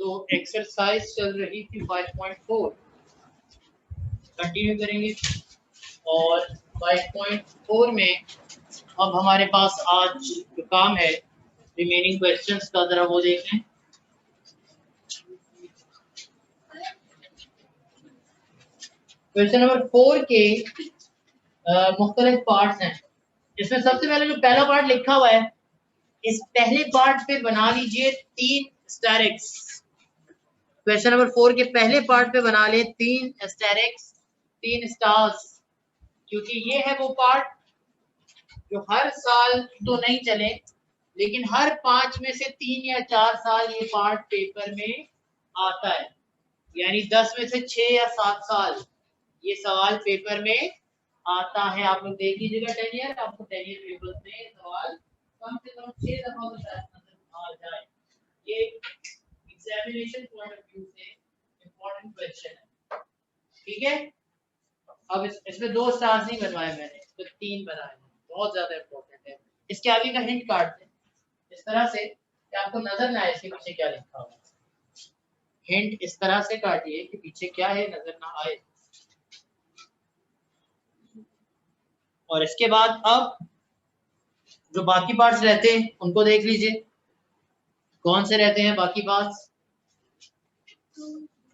तो एक्सरसाइज चल रही थी 5.4, कंटिन्यू करेंगे। और 5.4 में अब हमारे पास आज जो काम है रिमेनिंग क्वेश्चंस का, जरा वो देख लें। क्वेश्चन नंबर 4 के मुख्तलिफ पार्ट्स हैं। इसमें सबसे पहले जो पहला पार्ट लिखा हुआ है, इस पहले पार्ट पे बना लीजिए 3 एस्टेरिक्स। क्वेश्चन नंबर 4 के पहले पार्ट पे बना ले 3 एस्टेरिक्स, 3 स्टार्स, क्योंकि ये है वो पार्ट जो हर साल तो नहीं चले, लेकिन हर 5 में से 3 या 4 साल ये पार्ट पेपर में आता है। यानी 10 में से 6 या 7 साल ये सवाल पेपर में आता है। आप लोग देख लीजिएगा 10 ईयर, आपको 10 ईयर पेपर में सवाल कम से कम 6 दफा तो शायद नजर आ जाए। ये एग्जामिनेशन पॉइंट ऑफ व्यू से इंपॉर्टेंट क्वेश्चन है, ठीक है। अब इसमें 2 स्टार्स नहीं बनवाए मैंने, इसमें 3 बनाए हैं, बहुत ज्यादा इंपॉर्टेंट है। इसके आगे का हिंट काटते हैं इस तरह से कि आपको नजर ना आए इसके पीछे क्या लिखा हुआ है। हिंट इस तरह से काटिए कि पीछे क्या है नजर ना आए। और इसके बाद अब जो बाकी पार्ट्स रहते हैं उनको देख लीजिए, कौन से रहते हैं बाकी पार्ट्स।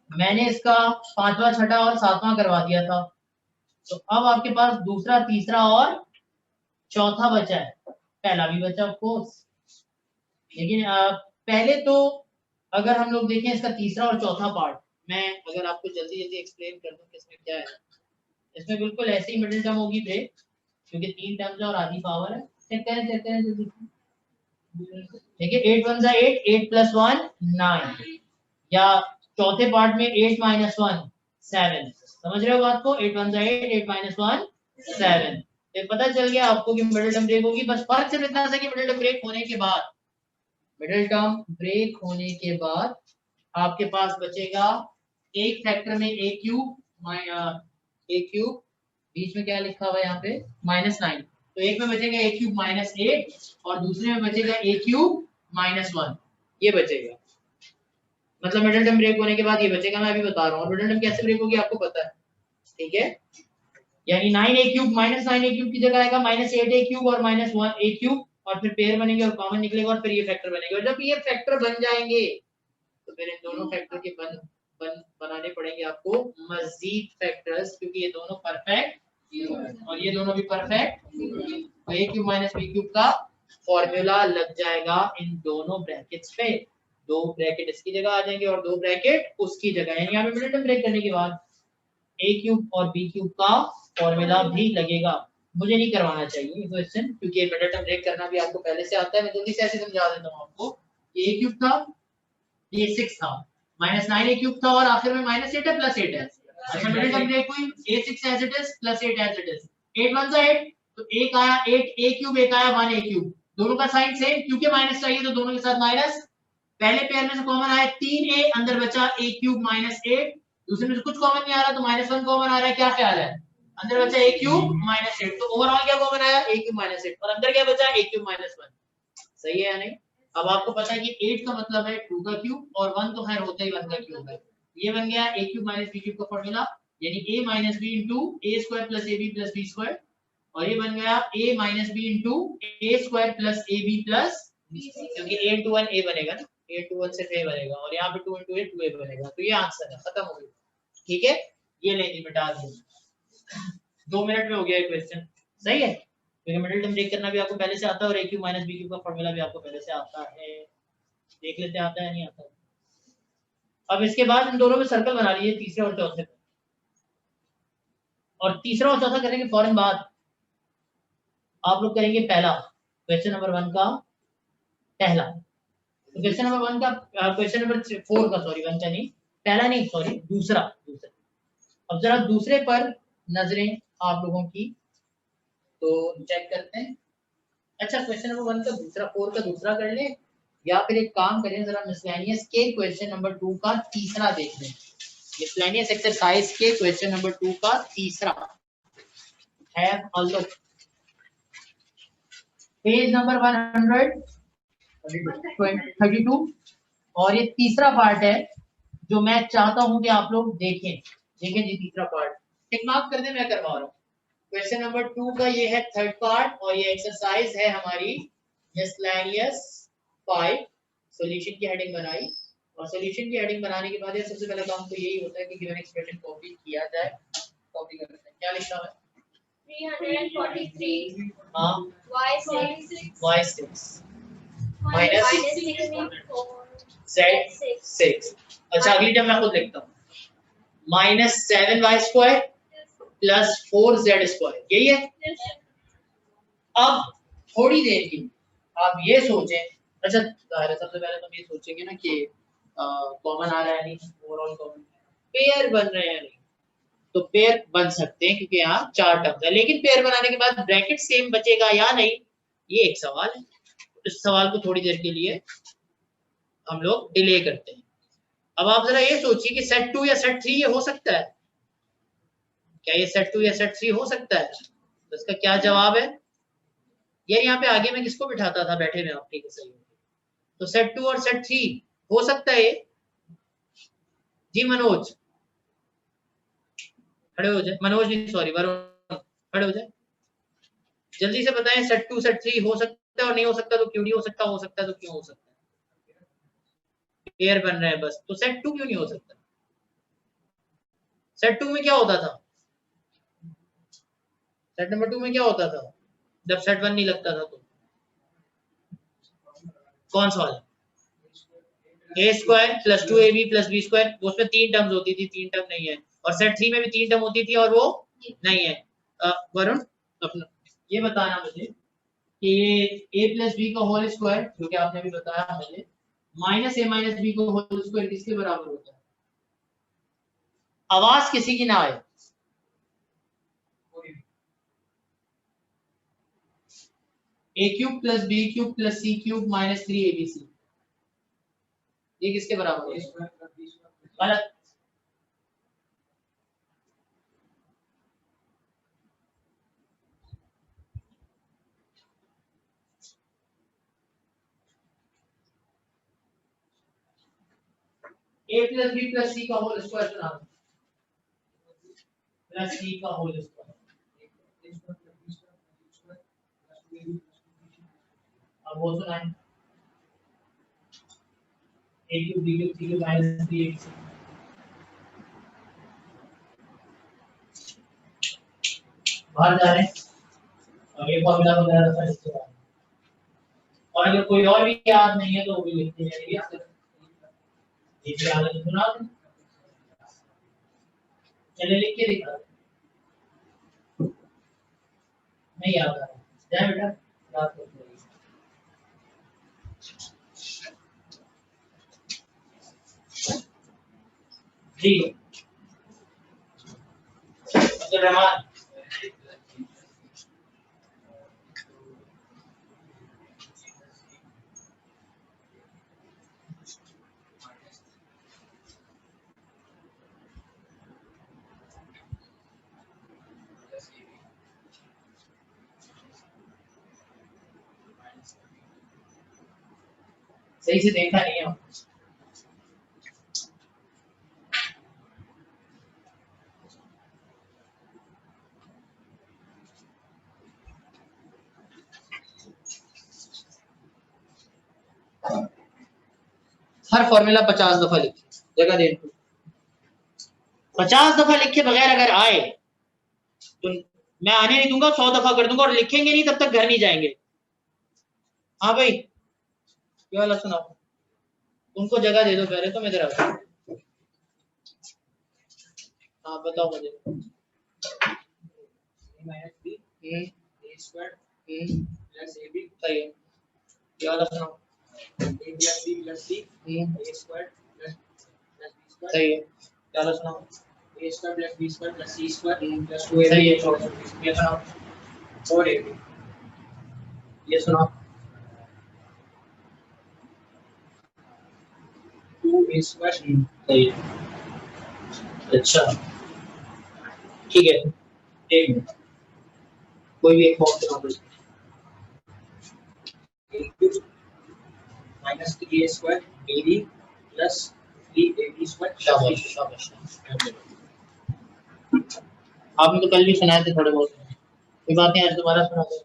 मैंने इसका 5वां, 6वां और 7वां करवा दिया था, तो अब आपके पास दूसरा, तीसरा और चौथा बचा है। पहला भी बचा ऑफ कोर्स, लेकिन पहले तो अगर हम लोग देखें इसका तीसरा और चौथा पार्ट, मैं अगर आपको जल्दी जल्दी एक्सप्लेन कर दूं कि इसमें क्या है। इसमें बिल्कुल ऐसी ही मिडिल टर्म होगी ब्रेक, क्योंकि 3 टर्म्स और आधी पावर है। चेक करें जल्दी। देखिए 8 1 8, 8 + 1 9, या चौथे पार्ट में 8 - 1 7। समझ रहे हो बात को? 8 1 8, 8 - 1 7। तो पता चल गया आपको कि मिडिल टर्म ब्रेक होगी। बस फर्क सिर्फ इतना सा कि मिडिल टर्म ब्रेक होने के बाद आपके पास बचेगा एक फैक्टर में a क्यूब, बीच में क्या लिखा हुआ है यहाँ पे -9, तो एक में बचेगा a क्यूब -8 और दूसरे में बचेगा a क्यूब -1। ये बचेगा, मतलब मिडिल टर्म ब्रेक होने के बाद ये बचेगा। मैं अभी बता रहा हूँ मिडिल टर्म कैसे ब्रेक होगी आपको पता है, ठीक है। यानी 9a क्यूब -9a क्यूब की जगह आएगा -8a क्यूब और -1a क्यूब, और फिर पेयर बनेंगे और कॉमन निकलेगा और फिर ये फैक्टर बनेंगे। और जब ये फैक्टर बन जाएंगे तो फिर इन दोनों फैक्टर के बनाने पड़ेंगे आपको मजीद फैक्टर्स, क्योंकि ये दोनों परफेक्ट और ये दोनों भी परफेक्ट। तो a क्यूब -b क्यूब का फॉर्मूला लग जाएगा इन दोनों ब्रैकेट्स पे। 2 ब्रैकेट इसकी जगह आ जाएंगे और 2 ब्रैकेट उसकी जगह, यानी यहाँ पे मिडिल टर्म ब्रेक करने के बाद a क्यूब और b क्यूब का फॉर्मूला भी लगेगा। मुझे नहीं करवाना चाहिए ये क्वेश्चन, क्योंकि मिडिल टर्म ब्रेक करना भी आपको पहले से आता है। मैं जल्दी से ऐसे समझा देता हूँ आपको। ये a क्यूब था, ये 6 था, -9a क्यूब था और आखिर में -8 है +8 है। अच्छा मिडिल टर्म ब्रेक हुई, a6 as it is +8 as it is. 8 1 8, तो एक आया 8a क्यूब, एक आया 1a क्यूब, दोनों का साइन सेम, क्योंकि माइनस चाहिए तो दोनों के साथ माइनस। पहले पेयर में से कॉमन आया 3a, अंदर बचा a क्यूब -8, दूसरे में से कुछ कॉमन नहीं आ रहा तो -1 कॉमन आ रहा है। क्या ख्याल है? अंदर बचा a क्यूब -8, तो ओवरऑल क्या कॉमन आया? a क्यूब -8 और अंदर क्या बचा? a cube -1। सही है या नहीं? अब आपको पता है कि 8 का मतलब है 2 का क्यूब और 1 तो खैर होता ही 1 का क्यूब है। ये बन गया a क्यूब -b क्यूब का फार्मूला, यानी a - b * a² + ab + b², और ये बन गया a - b * a² + ab + क्योंकि a * 1 a बनेगा ना, a * 1 सिर्फ a बनेगा, और यहाँ पे 2 * a 2a बनेगा। तो ये आंसर है, खत्म हो गया, ठीक है। ये लेंगे मिटा दिए, 2 मिनट में हो गया क्वेश्चन। सही है, क्योंकि मिडिल टर्म ब्रेक करना भी आपको पहले से आता है और a क्यूब - b क्यूब का फार्मूला भी आपको पहले से आता है। देख लेते आता है नहीं आता। अब इसके बाद इन दोनों में सर्कल बना लीजिए तीसरे और चौथे पे, और तीसरा और चौथा करने के फौरन बाद आप लोग करेंगे पहला क्वेश्चन नंबर 1 का पहला, क्वेश्चन नंबर 1 का क्वेश्चन नंबर 4 का, सॉरी 1 का नहीं, पहला नहीं सॉरी दूसरा। अब जरा दूसरे पर नजरें आप लोगों की, तो चेक करते हैं। अच्छा क्वेश्चन नंबर 1 का दूसरा, 4 का दूसरा कर ले, या फिर एक काम करें जरा मिसलेनियस के क्वेश्चन नंबर 2 का तीसरा देख लें। मिसलेनियस एक्सरसाइज के क्वेश्चन नंबर 2 का तीसरा, have a look, page number 132 और ये तीसरा पार्ट है जो मैं चाहता हूं कि आप लोग देखें जी तीसरा पार्ट टिक मार्क कर दे, मैं करवा रहा हूँ। क्वेश्चन नंबर 2 का ये है थर्ड पार्ट और ये एक्सरसाइज है हमारी मिसलेनियस 5। सॉल्यूशन की हेडिंग बनाई और सॉल्यूशन की हेडिंग बनाने के बाद ये सबसे पहला काम तो यही होता है कि गिवन एक्सप्रेशन कॉपी किया जाए। कॉपी करते हैं, क्या लिखा है 343 हाँ y6 माइनस z6। अच्छा अगली टर्म मैं खुद लिखता हूँ -7y² प्लस 4z², यही है। अब थोड़ी देर की आप ये सोचें, अच्छा सबसे पहले तो हम ये सोचेंगे ना कि कॉमन आ रहा है नहीं, ओवरऑल कॉमन पेयर बन रहे हैं नहीं, तो पेयर बन सकते हैं क्योंकि यहाँ 4 टर्म्स है, लेकिन पेयर बनाने के बाद ब्रैकेट सेम बचेगा या नहीं, ये एक सवाल है। इस सवाल को थोड़ी देर के लिए हम लोग डिले करते हैं। अब आप जरा ये सोचिए कि सेट 2 या सेट 3 ये हो सकता है क्या? ये सेट 2 या सेट 3 हो सकता है? तो इसका क्या जवाब है? यार यहाँ पे आगे मैं किसको बिठाता था बैठे में आप? ठीक है सही। तो सेट 2 और सेट 3 हो सकता है जी। मनोज खड़े हो जाए, मनोज नहीं सॉरी वरुण खड़े हो जाए, जल्दी से बताएं सेट 2 सेट 3 हो सकता है और नहीं हो सकता तो क्यों नहीं हो सकता, हो सकता है तो क्यों हो सकता है? पेयर बन रहे हैं बस, तो सेट 2 क्यों नहीं हो सकता? सेट 2 में क्या होता था? सेट नंबर 2 में क्या होता था जब सेट 1 नहीं लगता था? तो कौन सा वाला? a² plus 2ab plus b², उसमें 3 टर्म्स होती थी, 3 टर्म नहीं है। और सेट 3 में भी 3 टर्म होती थी और वो नहीं है। वरुण अपना ये बताना मुझे कि ये a प्लस बी का होल स्क्वायर जो कि आपने भी बताया मुझे माइनस a माइनस बी का होल स्क्वायर किसके बराबर होता है? आवाज किसी की ना आए। a³ plus b³ plus c³ minus 3abc, ये किसके बराबर है? गलत। a प्लस बी प्लस सी का होल स्क्वायर सुना प्लस सी का होल स्क्वायर। अब वो सुनाए a³ b³ c³ minus 3abc। बाहर जा रहे हैं और ये फॉर्मूला वगैरह था इसके बाद, और अगर कोई और भी याद नहीं है तो वो भी लिखते जाइए। ये भी याद है सुना दें, चलिए लिख के दिखा नहीं याद आ रहा जाए बेटा याद करते जी। अब्दुल रहमान सही से देखा नहीं है। हर फॉर्मूला 50 दफा लिखे, जगह दे 50 दफा लिखे बगैर अगर आए तो मैं आने नहीं दूंगा, 100 दफा कर दूंगा और लिखेंगे नहीं तब तक घर नहीं जाएंगे। हाँ भाई ये वाला सुनाओ, उनको जगह दे दो पहले तो मैं इधर आता हूं। हाँ बताओ मुझे। सही है, ये वाला सुनाओ। सही है, ये वाला सुनाओ। a² plus b² plus c² plus 2ab। सही है, ये सुनाओ। और ये सुनाओ। 2a²। सही है। अच्छा ठीक है, एक मिनट कोई भी एक फॉर्म सुना दो। Minus 3a² ab plus 3ab square. शाबाश शाबाश। आपने तो कल भी सुनाए थे थोड़े बहुत, कोई बात नहीं, आज दोबारा सुना दो।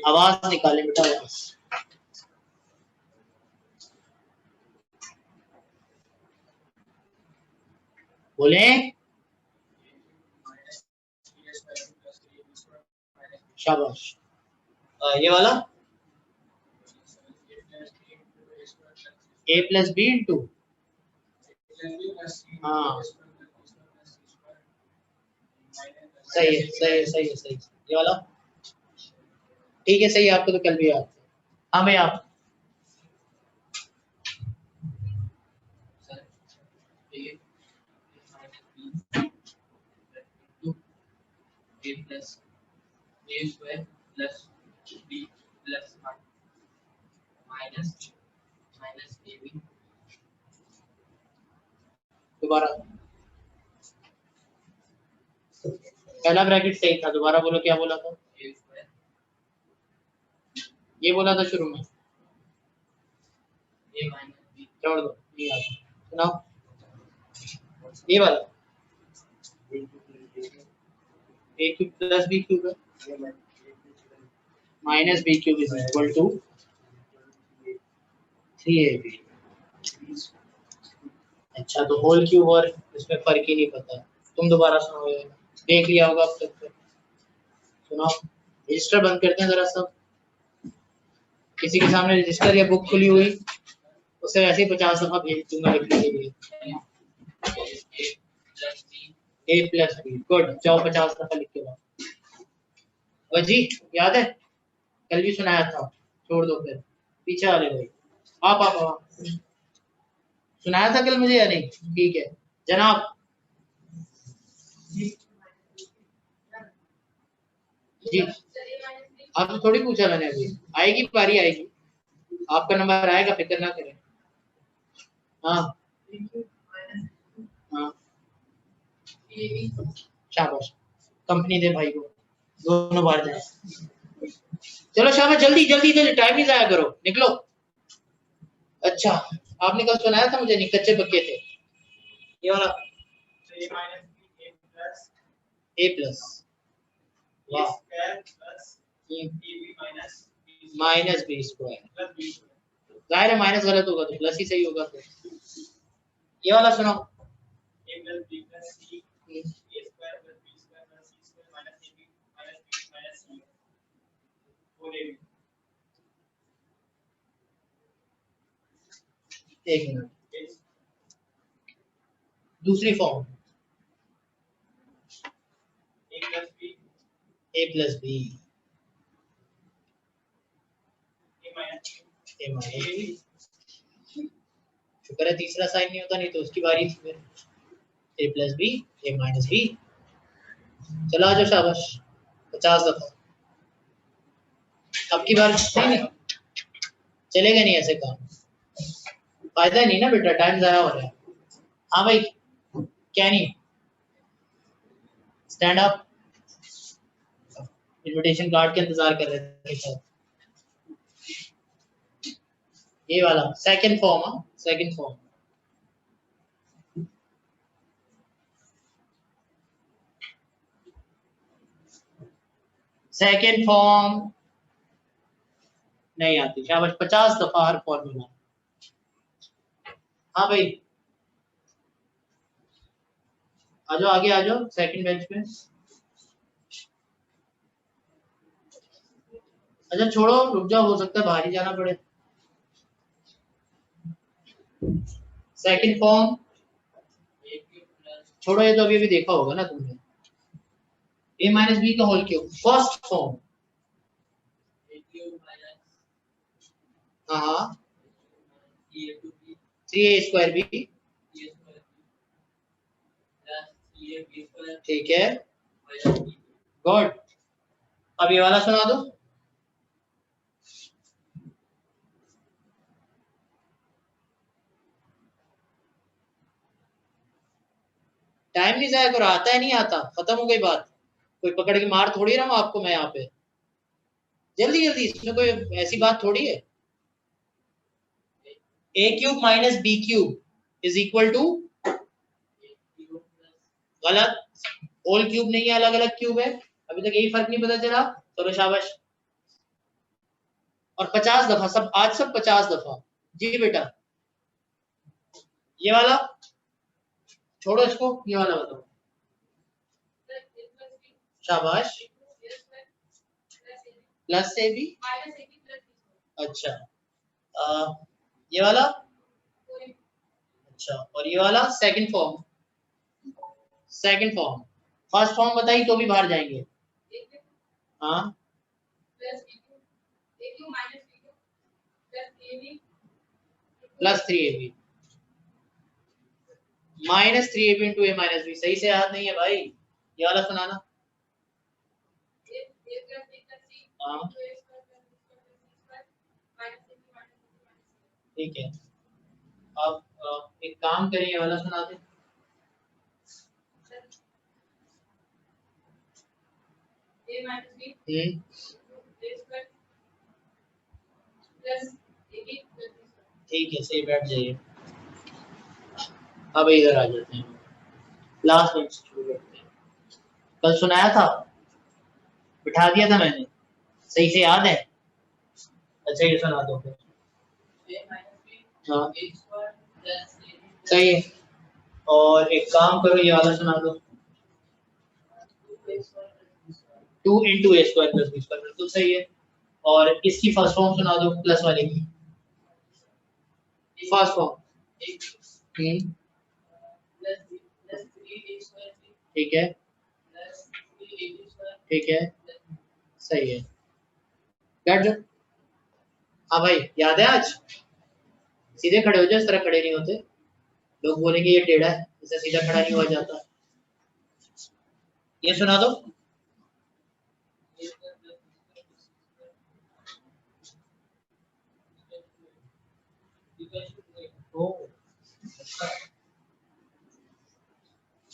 आवाज निकाले बेटा, आवाज बोले। शाबाश। ये वाला a प्लस बी इंटू, हाँ सही है सही है सही है सही है। ये वाला ठीक है सही है, आपको तो कल भी याद था। हाँ भाई आप a plus a square plus b plus minus minus A B. दोबारा पहला ब्रैकेट सही था, दोबारा बोलो क्या बोला था। a स्क्वायर, ये बोला था शुरू में, a माइनस b, छोड़ दो नहीं आता, सुनाओ ये वाला a cube plus b cube है minus b cube is equal to 3ab। अच्छा तो होल क्यूब और इसमें फर्क ही नहीं पता, तुम दोबारा सुनो, देख लिया होगा अब तक तो। सुनाओ, रजिस्टर बंद करते हैं जरा सब, किसी के सामने रजिस्टर या बुक खुली हुई उसे ऐसे ही 50 दफा भेज दूंगा लिखने के लिए। a प्लस बी, गुड, जाओ 50 दफा लिख के लाओ। वजी याद है, कल भी सुनाया था, छोड़ दो फिर, पीछे वाले भाई आप सुनाया था कल मुझे या नहीं, ठीक है जनाब। जी आपसे थोड़ी पूछा मैंने, अभी आएगी बारी आएगी, आपका नंबर आएगा, फिक्र ना करें। हाँ हाँ शाबाश, कंपनी दे भाई को, दोनों बार जाए। चलो शाबाश, जल्दी जल्दी जल्दी, टाइम नहीं जाया करो, निकलो। अच्छा आपने कल सुनाया था मुझे, नहीं कच्चे पक्के थे। ये वाला a plus minus B square, जाहिर है माइनस गलत होगा तो प्लस ही सही होगा फिर। ये वाला सुनो, a plus b plus c a square plus b square plus c square minus ab minus b minus c whole ab। एक मिनट, दूसरी form a plus B a minus, शुक्र है तीसरा साइन नहीं होता, नहीं तो उसकी बारी थी फिर। a plus B a minus B, चला जाओ शाबाश 50 दफा। अब की बार नहीं चलेगा, नहीं ऐसे काम, फायदा नहीं ना बेटा, टाइम जाया हो रहा है। हाँ भाई क्या नहीं, स्टैंड अप, इनविटेशन कार्ड के इंतजार कर रहे थे। ये वाला second form, second form second form नहीं आती, शाबाश 50 दफा हर फॉर्मूला। हाँ भाई आ जाओ, आगे आ जाओ, सेकंड बेंच पे। अच्छा छोड़ो, रुक जाओ, हो सकता है बाहर ही जाना पड़े। सेकंड फॉर्म छोड़ो, ये तो अभी अभी देखा होगा ना तुमने, a माइनस बी का होल क्यूब, फर्स्ट फॉर्म। हाँ 3a स्क्वायर बी, ठीक है गुड। अब ये वाला सुना दो, टाइम नहीं जाया करो, आता है नहीं आता, खत्म हो गई बात, कोई पकड़ के मार थोड़ी रहा हूँ आपको मैं यहाँ पे। जल्दी जल्दी, इसमें कोई ऐसी बात थोड़ी है। a cube minus B cube is equal to, गलत, होल क्यूब नहीं है, अलग अलग क्यूब है। अभी तक यही फर्क नहीं पता चला, चलो शाबाश। और 50 दफा, सब आज सब 50 दफा। जी बेटा, ये वाला छोड़ो, इसको ये वाला बताओ। शाबाश, प्लस से भी, अच्छा, ये वाला, अच्छा, और ये वाला second form, second form. First form बताई तो भी बाहर जाएंगे। हाँ, plus 3ab minus 3ab into a minus b. सही से याद नहीं है भाई, ये वाला सुनाना। हाँ ठीक है, अब एक काम करिए, ये वाला सुना दे। ठीक है, सही, बैठ जाइए। अब इधर आ जाते हैं, लास्ट बेंच शुरू करते हैं। कल सुनाया था, बिठा दिया था मैंने, सही से याद है? अच्छा, ये सुना दो फिर। हाँ सही है, और एक काम करो, ये वाला सुना दो, 2 into A square plus B square, बिल्कुल सही है। और इसकी फर्स्ट फॉर्म सुना दो, प्लस वाले की फर्स्ट फॉर्म। ठीक है, ठीक है, सही है, बैठ जाओ। हाँ भाई, याद है आज? सीधे खड़े हो जाओ, इस तरह खड़े नहीं होते, लोग बोलेंगे ये टेढ़ा है, इसे सीधा खड़ा नहीं हुआ जाता। ये सुना दो।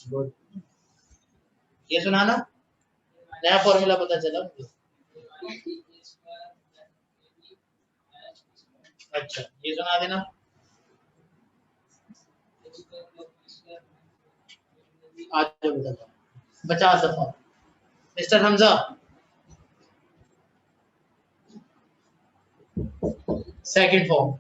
गुड, ये सुनाना, नया फॉर्मूला पता चला मुझे। अच्छा, ये सुना देना। आज जो बता 50 दफा। Mister Hamza, second form.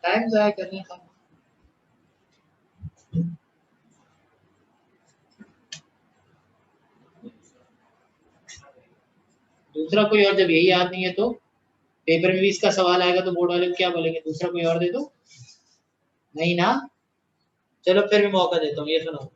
Time जाया करने का। दूसरा कोई और, जब यही याद नहीं है तो पेपर में भी इसका सवाल आएगा तो बोर्ड वाले क्या बोलेंगे, दूसरा कोई और दे दो। नहीं ना, चलो फिर भी मौका देता हूँ, ये सुनो।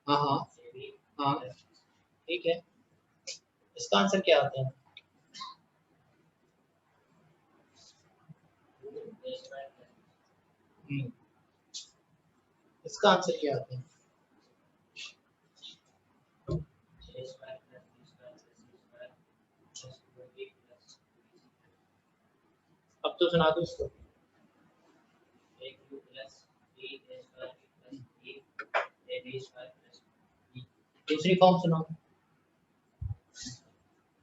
हाँ हाँ हाँ, ठीक है, इसका आंसर क्या आता है? इसका आंसर क्या आता है? अब तो सुना दो इसको। दूसरी फॉर्म सुनाओ।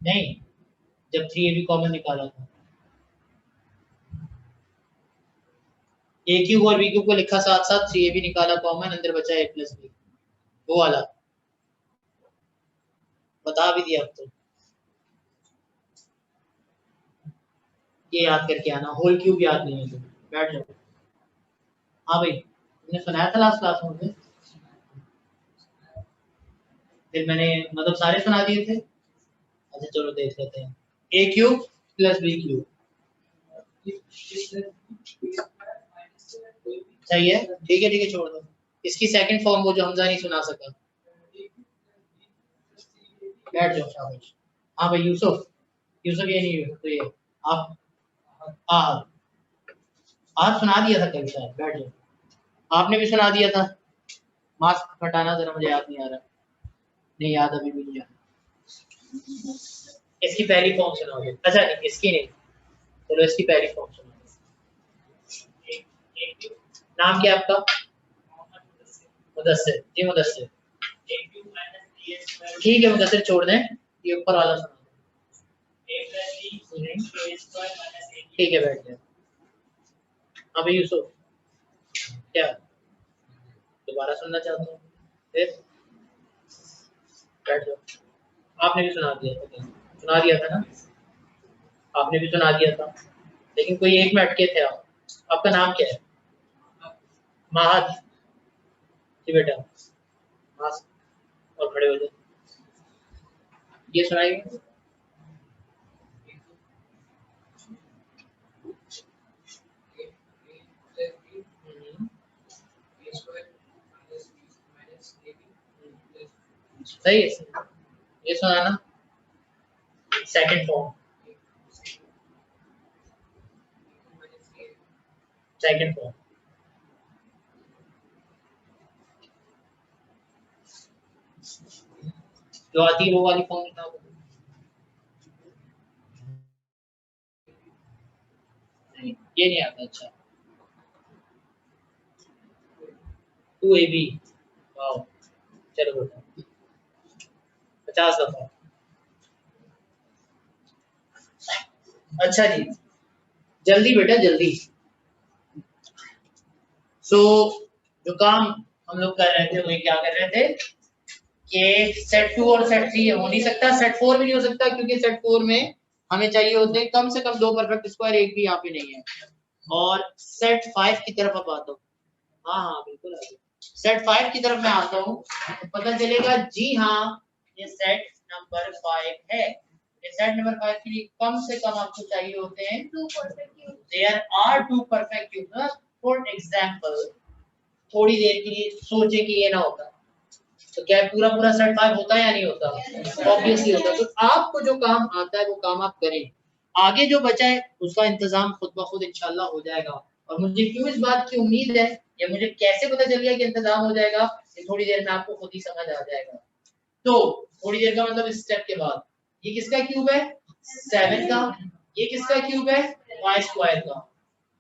नहीं, जब 3ab कॉमन निकाला था, ए क्यूब और बी क्यूब को लिखा साथ साथ, 3ab निकाला कॉमन, अंदर बचा a प्लस बी, वो वाला बता भी दिया। अब तो ये याद करके आना, होल क्यूब याद नहीं है तो बैठ जाओ। हाँ भाई, तुमने सुनाया था लास्ट क्लास में, फिर मैंने मतलब सारे सुना दिए थे। अच्छा चलो देख लेते हैं, ए क्यूब प्लस बी क्यूब, सही है, ठीक है, छोड़ दो। इसकी सेकंड फॉर्म, वो जो हमजा नहीं सुना सका, बैठ जाओ शाबाश। हाँ भाई यूसुफ, यूसुफ ये नहीं है तो ये आप, हाँ आप सुना दिया था कल शायद, बैठ जाओ। आपने भी सुना दिया था। मास्क हटाना जरा, मुझे याद नहीं आ रहा। नहीं याद, अभी भी नहीं याद। इसकी पहली फॉर्म सुनाओगे? अच्छा नहीं, इसकी नहीं, चलो इसकी पहली फॉर्म सुनाओ। नाम क्या है आपका? मुदस्सिर जी, मुदस्सिर। ठीक है मुदस्सिर, छोड़ दें, ये ऊपर वाला सुना दो। ठीक है, बैठ जाओ। अभी यूसुफ, क्या दोबारा सुनना चाहते हो? फिर बैठ जाओ। आपने भी सुना दिया था, सुना दिया था ना? आपने भी सुना दिया था, लेकिन कोई एक में अटके थे आप। आपका नाम क्या है? महद जी बेटा, मास्क और खड़े हो जाओ। ये सुनाइए। सही है, ये सुनाना। सेकंड फॉर्म, सेकंड फॉर्म जो आती है वो वाली फॉर्म बताओ। नहीं, ये नहीं आता। अच्छा, 2ab, वाओ, चलो बेटा 50 दफा। अच्छा जी, जल्दी बेटा जल्दी। सो जो काम हम लोग कर रहे थे, वही क्या कर रहे थे कि सेट 2 और सेट 3 हो नहीं सकता, सेट 4 भी नहीं हो सकता, क्योंकि सेट 4 में हमें चाहिए होते हैं कम से कम 2 परफेक्ट स्क्वायर, एक भी यहाँ पे नहीं है। और सेट 5 की तरफ अब आता हूँ। हाँ हाँ बिल्कुल, सेट 5 की तरफ मैं आता हूँ, तो पता चलेगा जी हाँ, ये सेट नंबर 5 है। ये सेट नंबर 5 के लिए कम से कम आपको चाहिए होते हैं 2 perfect cube. There are 2 perfect cube. For example, थोड़ी देर के लिए सोचे कि ये ना होता, तो क्या पूरा पूरा सेट 5 होता है या नहीं होता? ऑब्वियसली होता है। तो आपको जो काम आता है वो काम आप करें, आगे जो बचा है उसका इंतजाम खुद ब खुद इंशाल्लाह हो जाएगा। और मुझे क्यों इस बात की उम्मीद है, या मुझे कैसे पता चल गया कि इंतजाम हो जाएगा, ये थोड़ी देर में आपको खुद ही समझ आ जाएगा। तो थोड़ी देर का मतलब इस स्टेप के बाद, ये किसका क्यूब है? 7 का। ये किसका क्यूब है? y स्क्वायर का।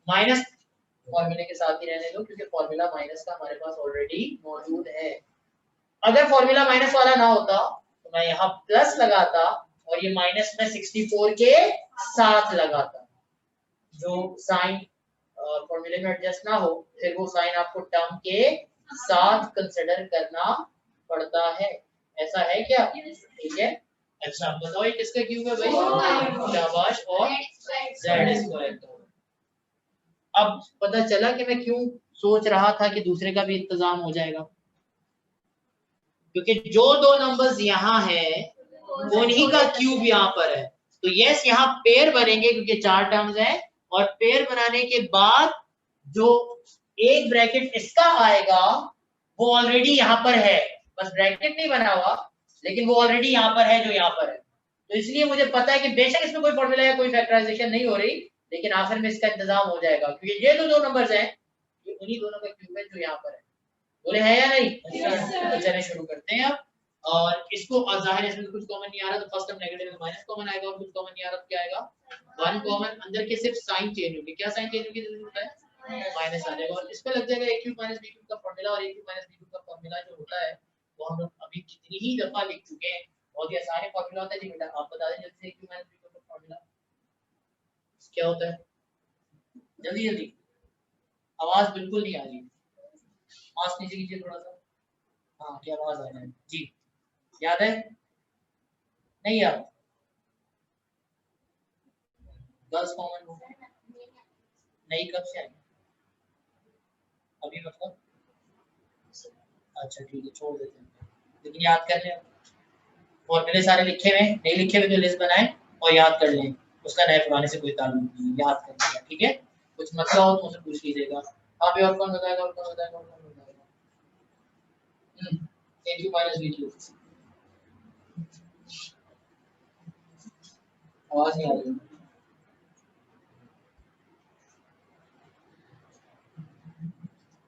माइनस फॉर्मूले के साथ ही रहने दो, क्योंकि फॉर्मूला माइनस का हमारे पास ऑलरेडी मौजूद है। अगर फॉर्मूला माइनस वाला ना होता तो मैं यहाँ प्लस लगाता और ये माइनस में 64 के साथ लगाता। जो साइन फॉर्मूले में एडजस्ट ना हो, फिर वो साइन आपको टर्म के साथ कंसिडर करना पड़ता है। ऐसा है क्या? ठीक है। अच्छा बताओ, ये किसका क्यूब है भाई? शाबाश। और जेड स्क्वायर का। अब पता चला कि मैं क्यों सोच रहा था कि दूसरे का भी इंतजाम हो जाएगा, क्योंकि जो दो नंबर्स यहाँ है उन्हीं का क्यूब यहाँ पर है। तो यस, यहाँ पेयर बनेंगे क्योंकि 4 टर्म्स हैं, और पेयर बनाने के बाद जो एक ब्रैकेट इसका आएगा वो ऑलरेडी यहाँ पर है, बस ब्रैकेट नहीं बना हुआ, लेकिन वो ऑलरेडी यहाँ पर है जो यहाँ पर है। तो इसलिए मुझे पता है कि बेशक इसमें कोई फॉर्मूला या कोई फैक्टराइजेशन नहीं हो रही, लेकिन आखिर में इसका इंतजाम हो जाएगा, क्योंकि ये जो दो नंबर्स हैं ये उन्हीं दोनों का क्यूब है जो यहाँ पर है। बोले है या नहीं? तो चलिए शुरू करते हैं अब। और इसको जाहिर है इसमें कुछ कॉमन नहीं आ रहा, तो फर्स्ट टर्म नेगेटिव में माइनस कॉमन आएगा, और कुछ कॉमन नहीं आ रहा तो क्या आएगा? 1 कॉमन। अंदर के सिर्फ साइन चेंज होगी। क्या साइन चेंज होगी? जरूरत है माइनस आ जाएगा, और इस पे लग जाएगा a cube minus b cube का फार्मूला। और a cube minus b cube का फार्मूला जो होता है वो हम लोग अभी कितनी ही दफा लिख चुके हैं। बहुत ही आसान फार्मूला होता है जी बेटा, आप बता दें जल्दी से a cube minus b cube का फार्मूला क्या होता है? जल्दी जल्दी, आवाज बिल्कुल नहीं आ रही, मास्क नीचे कीजिए थोड़ा सा। हाँ, क्या आवाज आ रहा है जी? याद है? नहीं याद? गर्ल्स कॉमन नहीं, कब से आई? अभी मतलब? अच्छा ठीक है, छोड़ देते हैं, लेकिन याद कर लें। फॉर्मूले सारे लिखे हुए, नहीं लिखे हुए तो लिस्ट बनाएं और याद कर लें। उसका नए पुराने से कोई ताल्लुक नहीं, याद कर लें। ठीक है, कुछ मसला हो तो मुझसे पूछ लीजिएगा। हाँ भी, और कौन बताएगा? और कौन बताएगा? और कौन बताएगा? a Q minus b Q. आवाज नहीं आ रही।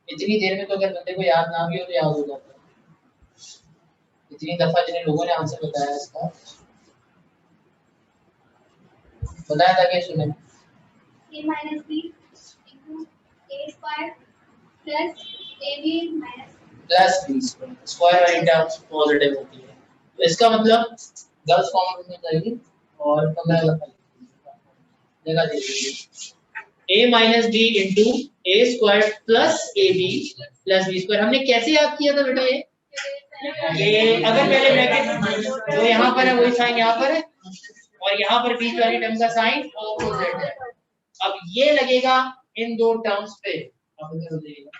इतनी देर में तो अगर बंदे को याद ना भी हो तो याद हो जाता है। इतनी दफा जिन लोगों ने आंसर बताया इसका, बताया था कि सुने a minus b into a square plus ab minus plus B square वाली टर्म्स पॉजिटिव होती है, तो इसका मतलब गर्ल्स कॉमन में जाएगी और कमरा जगह दे दीजिए a minus B into A square plus A B plus B square. हमने कैसे याद किया था बेटा ये अगर पहले ब्रैकेट जो यहाँ पर है वही साइन यहाँ पर है और यहाँ पर बीच वाली टर्म का साइन ऑपोजिट है। अब ये लगेगा इन दो टर्म्स पे, अब इधर हो जाएगा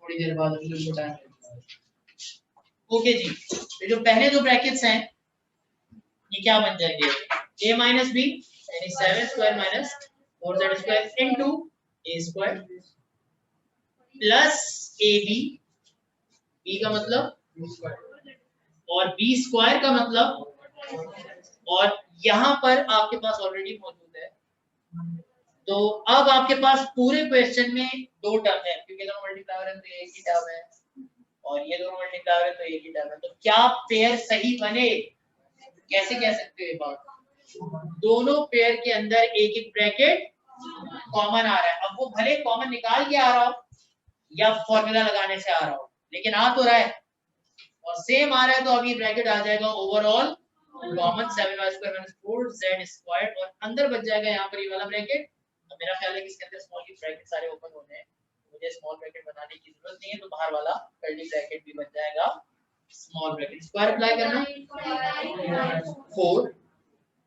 थोड़ी देर बाद अभी टाइम लगेगा। ओके जी, तो जो पहले दो ब्रैकेट्स हैं ये क्या बन जाएंगे, a माइनस बी यानी 7 square minus 4z square into a square plus ab, b का मतलब और b स्क्वायर का मतलब, और यहाँ पर आपके पास ऑलरेडी मौजूद है। तो अब आपके पास पूरे क्वेश्चन में दो टर्म है, क्योंकि दोनों मल्टीप्लायर है तो एक ही टर्म है और ये दोनों मल्टीप्लायर है तो एक ही टर्म है। तो क्या पेयर सही बने, कैसे कह सकते हो ये बात, दोनों पेयर के अंदर एक एक ब्रैकेट कॉमन आ रहा है। अब वो भले कॉमन निकाल के आ रहा हो या फॉर्मूला लगाने से आ रहा हो, लेकिन आ तो रहा है और सेम आ रहा है, तो अब ये ब्रैकेट आ जाएगा overall common 7y square minus 4z square और अंदर बच जाएगा यहाँ पर ये वाला ब्रैकेट। अब मेरा ख्याल है कि इसके अंदर स्मॉल की ब्रैकेट सारे ओपन होने हैं, मुझे स्मॉल ब्रैकेट बनाने की जरूरत नहीं है, तो बाहर वाला कर्ली ब्रैकेट भी बन जाएगा स्मॉल ब्रैकेट। स्क्वायर अप्लाई करना 4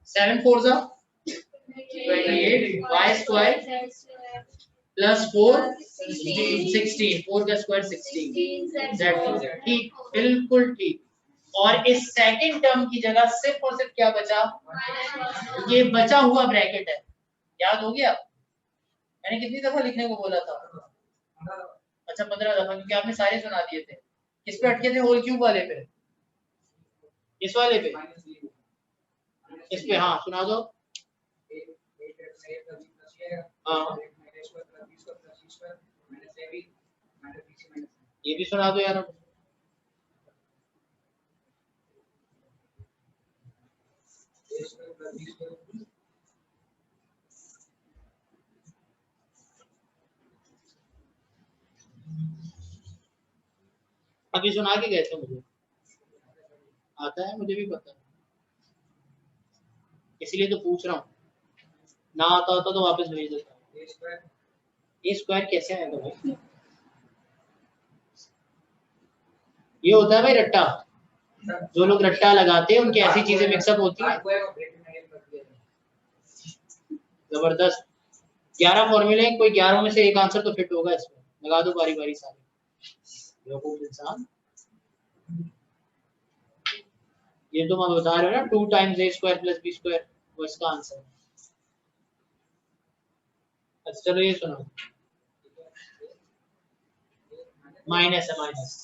7 4 जा 28 y स्क्वायर प्लस 4 16 4 का स्क्वायर 16 ठीक, बिल्कुल ठीक। और इस सेकंड टर्म की जगह सिर्फ और सिर्फ क्या बचा, ये बचा हुआ ब्रैकेट है, याद हो गया। मैंने कितनी दफा लिखने को बोला था, अच्छा 15 दफा, क्योंकि आपने सारे सुना दिए थे। किस पे अटके थे, होल क्यूब वाले पे, इस वाले पे, इस पे, हाँ सुना दो। हाँ ये भी सुना दो यार। अभी सुना के गए थे, मुझे आता है, मुझे भी पता है, इसलिए तो पूछ रहा हूँ, ना आता होता तो वापस भेज देता। ए स्क्वायर कैसे आएगा भाई, ये होता है भाई रट्टा, जो लोग रट्टा लगाते हैं उनकी ऐसी चीजें मिक्सअप होती हैं जबरदस्त। 11 फॉर्मूले, कोई 11 में से एक आंसर तो फिट होगा इसमें, लगा दो बारी बारी सारे इंसान। ये तो मैं बता रहे हो ना, 2 times a square plus b square, वो इसका आंसर है। अच्छा चलो ये सुनो, माइनस है, माइनस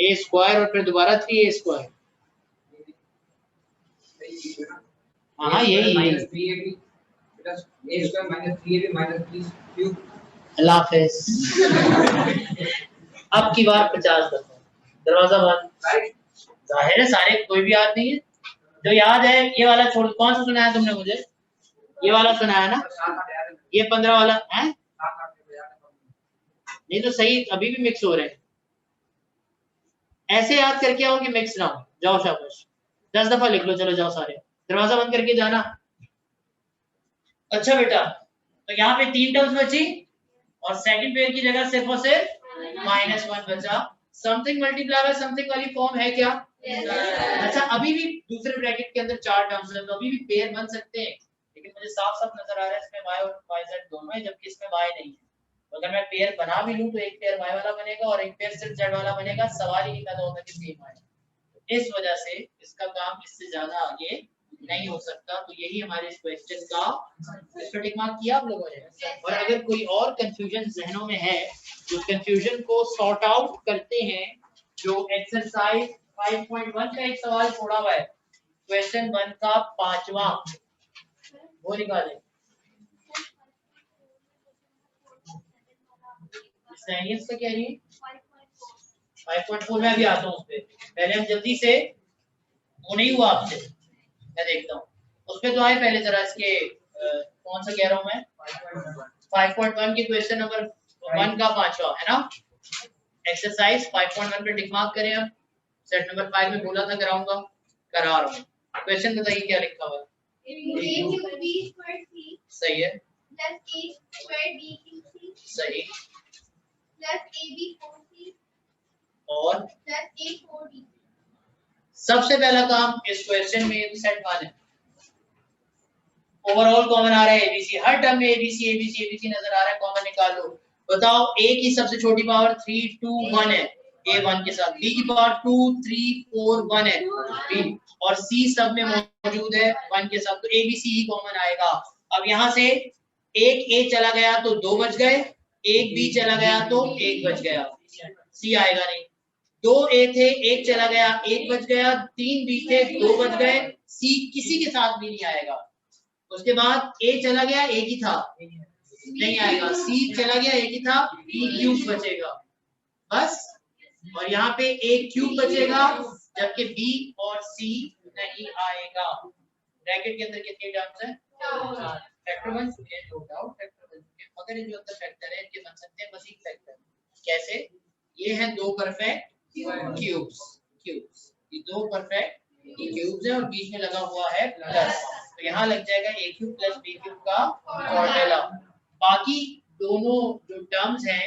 a स्क्वायर और फिर दोबारा 3a स्क्वायर, हाँ यही अल्लाह हाफिज। अब की बार 50 दफा दरवाजा बंद, जाहिर है सारे कोई भी याद नहीं है, जो याद है ये वाला छोड़, कौन सा सुनाया तुमने मुझे, ये वाला सुनाया ना, ये 15 वाला है, नहीं तो सही अभी भी मिक्स हो रहे हैं, ऐसे याद करके आओ कि मिक्स ना हो। जाओ शाबाश, 10 दफा लिख लो, चलो जाओ सारे, दरवाजा बंद करके जाना। अच्छा बेटा, तो यहाँ पे 3 टर्म्स बची और सेकंड पेयर की जगह सिर्फ और सिर्फ -1 बचा। समथिंग मल्टीप्लाई बाय समथिंग वाली फॉर्म है क्या? अच्छा अभी भी दूसरे ब्रैकेट के अंदर 4 टर्म्स हैं, तो अभी भी पेयर बन सकते हैं, लेकिन मुझे साफ साफ नजर आ रहा है इसमें y और yz दोनों है, जबकि इसमें y नहीं है। तो अगर मैं पेयर बना भी लूं तो एक पेयर y वाला बनेगा और एक पेयर सिर्फ z वाला बनेगा, सवाल ही नहीं पैदा होता कि सेम आए। इस वजह से इसका काम इससे ज्यादा आगे नहीं हो सकता। तो यही हमारे इस क्वेश्चन का, इस पर टिक मार्क किया आप लोगों ने। और अगर कोई और कंफ्यूजन जहनों में है तो कंफ्यूजन को सॉर्ट आउट करते हैं। जो एक्सरसाइज 5.1 का एक सवाल छोड़ा हुआ है, क्वेश्चन 1 का 5वां, वो निकालें। साइनियस का क्या है 5.4 में अभी आता हूँ उस पे। पहले हम जल्दी से, वो नहीं हुआ आपसे, मैं देखता हूँ उस पे तो आए पहले जरा इसके कौन सा कह रहा हूँ मैं 5.1 के क्वेश्चन नंबर 1 का 5वां है ना। एक्सरसाइज 5.1 पे टिक मार्क करें। अब सेट नंबर 5 में बोला था कराऊंगा, करा रहा हूँ। क्वेश्चन बताइए क्या लिखा हुआ है। सही है, सही, और सबसे पहला काम इस क्वेश्चन में सेट 1 है। ओवरऑल कॉमन आ रहा है एबीसी, हर टर्म में एबीसी एबीसी एबीसी नजर आ रहा है, कॉमन निकाल लो। बताओ ए की सबसे छोटी पावर 3 2 1 है, ए 1 के साथ, बी की पावर 2 3 4 1 है, बी, और सी सब में मौजूद है 1 के साथ, तो एबीसी ही कॉमन आएगा। अब यहां से एक ए चला गया तो 2 बच गए, एक बी चला गया तो 1 बच गया, सी आएगा नहीं। 2 ए थे, एक चला गया, 1 बच गया, 3 बी थे, 2 बच गए, सी किसी के साथ भी नहीं आएगा। उसके बाद ए चला गया, एक ही था, नहीं आएगा, सी चला गया, एक ही था, बी क्यूब बचेगा बस, और यहाँ पे ए क्यूब बचेगा, जबकि बी और सी नहीं आएगा। ब्रैकेट के अंदर कितने टर्म्स हैं, फैक्टर 1, नो डाउट फैक्टर 1, मगर ये जो अंदर फैक्टर है इनके बन सकते हैं मजीद फैक्टर। कैसे, ये हैं दो परफेक्ट क्यूब्स, ये दो परफेक्ट क्यूब्स है और बीच में लगा हुआ है प्लस, तो यहाँ लग जाएगा ए क्यूब प्लस बी क्यूब का फॉर्मूला। बाकी दोनों जो टर्म्स हैं,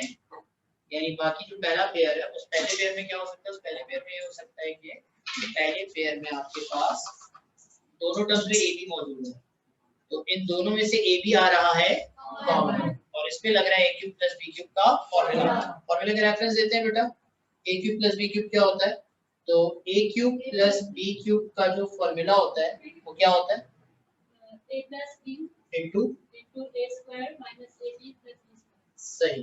यानी बाकी जो पहला पेयर है, उस पहले पेयर में क्या हो सकता है, उस पहले पेयर में ये हो सकता है कि पहले पेयर में आपके पास दोनों टर्म्स में ए बी मौजूद है, तो इन दोनों में से ए बी आ रहा है कॉमन, और इस पे लग रहा है ए क्यूब प्लस बी क्यूब का फॉर्मूला। फॉर्मूले का रेफरेंस देते हैं बेटा, ए क्यूब प्लस बी क्यूब क्या होता है, तो ए क्यूब प्लस बी क्यूब का जो फॉर्मूला होता है वो क्या होता है, a plus b into into a square minus ab plus b square। सही,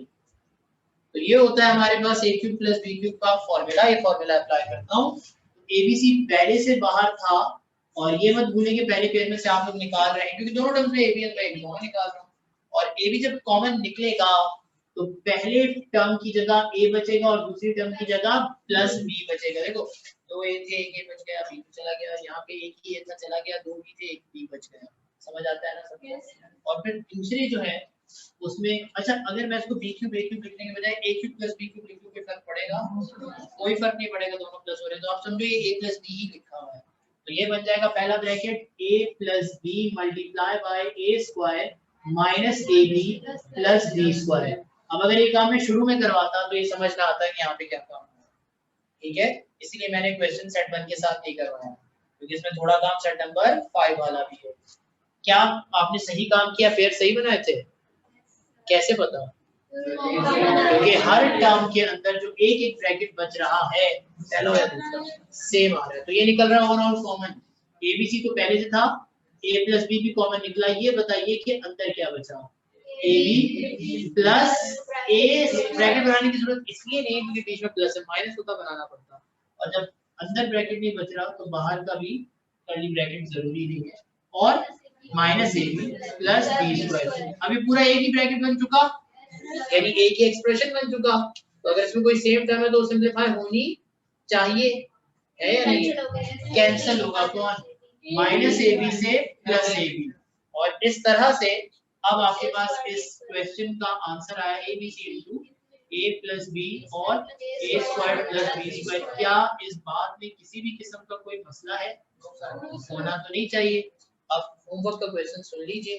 तो ये होता है हमारे पास ए क्यूब प्लस बी क्यूब का फॉर्मूला। ये फॉर्मूला अप्लाई करता हूँ, एबीसी पहले से बाहर था, और ये मत भूलें कि पहले पेयर में से आप लोग निकाल रहे हैं, क्योंकि दोनों टर्म्स में एबी है तो एक कॉमन निकाल रहा हूँ, और एबी जब कॉमन निकलेगा तो पहले टर्म की जगह ए बचेगा और दूसरी टर्म की जगह प्लस बी बचेगा। देखो दो ए थे, एक ए बच गया, बी चला गया, यहाँ पे एक ही ए था चला गया, दो बी थे, एक बी बच गया, समझ आता है ना सबको। और फिर दूसरी जो है उसमें, अच्छा अगर मैं इसको बी क्यूब लिखने के बजाय ए क्यूब प्लस बी क्यूब लिखूं, कोई फर्क पड़ेगा, कोई फर्क नहीं पड़ेगा, दोनों प्लस हो रहे हैं, तो आप समझो ये ए प्लस बी ही लिखा हुआ है, तो ये बन जाएगा पहला bracket a plus B multiply by A square minus A B plus B square. अब अगर ये काम मैं शुरू में करवाता तो ये समझ ना आता कि यहाँ पे क्या काम है, ठीक है, इसलिए मैंने क्वेश्चन सेट 1 के साथ नहीं करवाया, क्योंकि इसमें थोड़ा काम सेट नंबर 5 वाला भी है। क्या आपने सही काम किया, पेयर सही बनाए थे, कैसे पता, क्योंकि हर टर्म के अंदर जो एक एक ब्रैकेट बच रहा है पहला या दूसरा सेम आ रहा है, तो ये निकल रहा है ओवरऑल कॉमन। एबीसी तो पहले से था, ए प्लस बी भी कॉमन निकला, ये बताइए कि अंदर क्या बचा, A B plus A, bracket बनाने की जरूरत इसलिए नहीं क्योंकि बीच में प्लस है, माइनस होता बनाना पड़ता, और जब अंदर ब्रैकेट नहीं बच रहा तो बाहर का भी कर्ली ब्रैकेट जरूरी नहीं है, और minus A B plus B square. अभी पूरा एक ही ब्रैकेट बन चुका, यानी एक ही एक्सप्रेशन बन चुका, तो अगर इसमें कोई सेम टर्म है तो सिंपलीफाई होनी चाहिए, है या नहीं, कैंसिल होगा कौन, माइनस ए बी से प्लस ए बी, और इस तरह से अब आपके पास इस क्वेश्चन का आंसर आया A B C into A plus B और A square plus B square. क्या इस बात में किसी भी किस्म का कोई मसला है, होना तो नहीं चाहिए। अब होमवर्क का क्वेश्चन सुन लीजिए,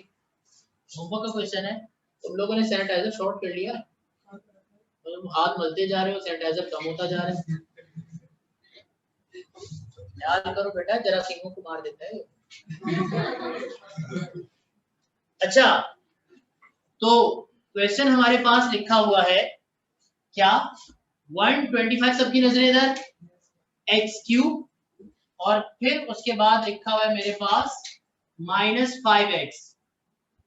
होमवर्क का क्वेश्चन है, तुम लोगों ने सैनिटाइजर शॉर्ट कर लिया, तुम हाथ मलते जा रहे हो, सैनिटाइजर कम होता जा रहा है, याद करो बेटा, जरासीमों को मार देता है। अच्छा, तो क्वेश्चन हमारे पास लिखा हुआ है क्या, 125 सबकी नजरें इधर, एक्स क्यूब, और फिर उसके बाद लिखा हुआ है मेरे पास -5x,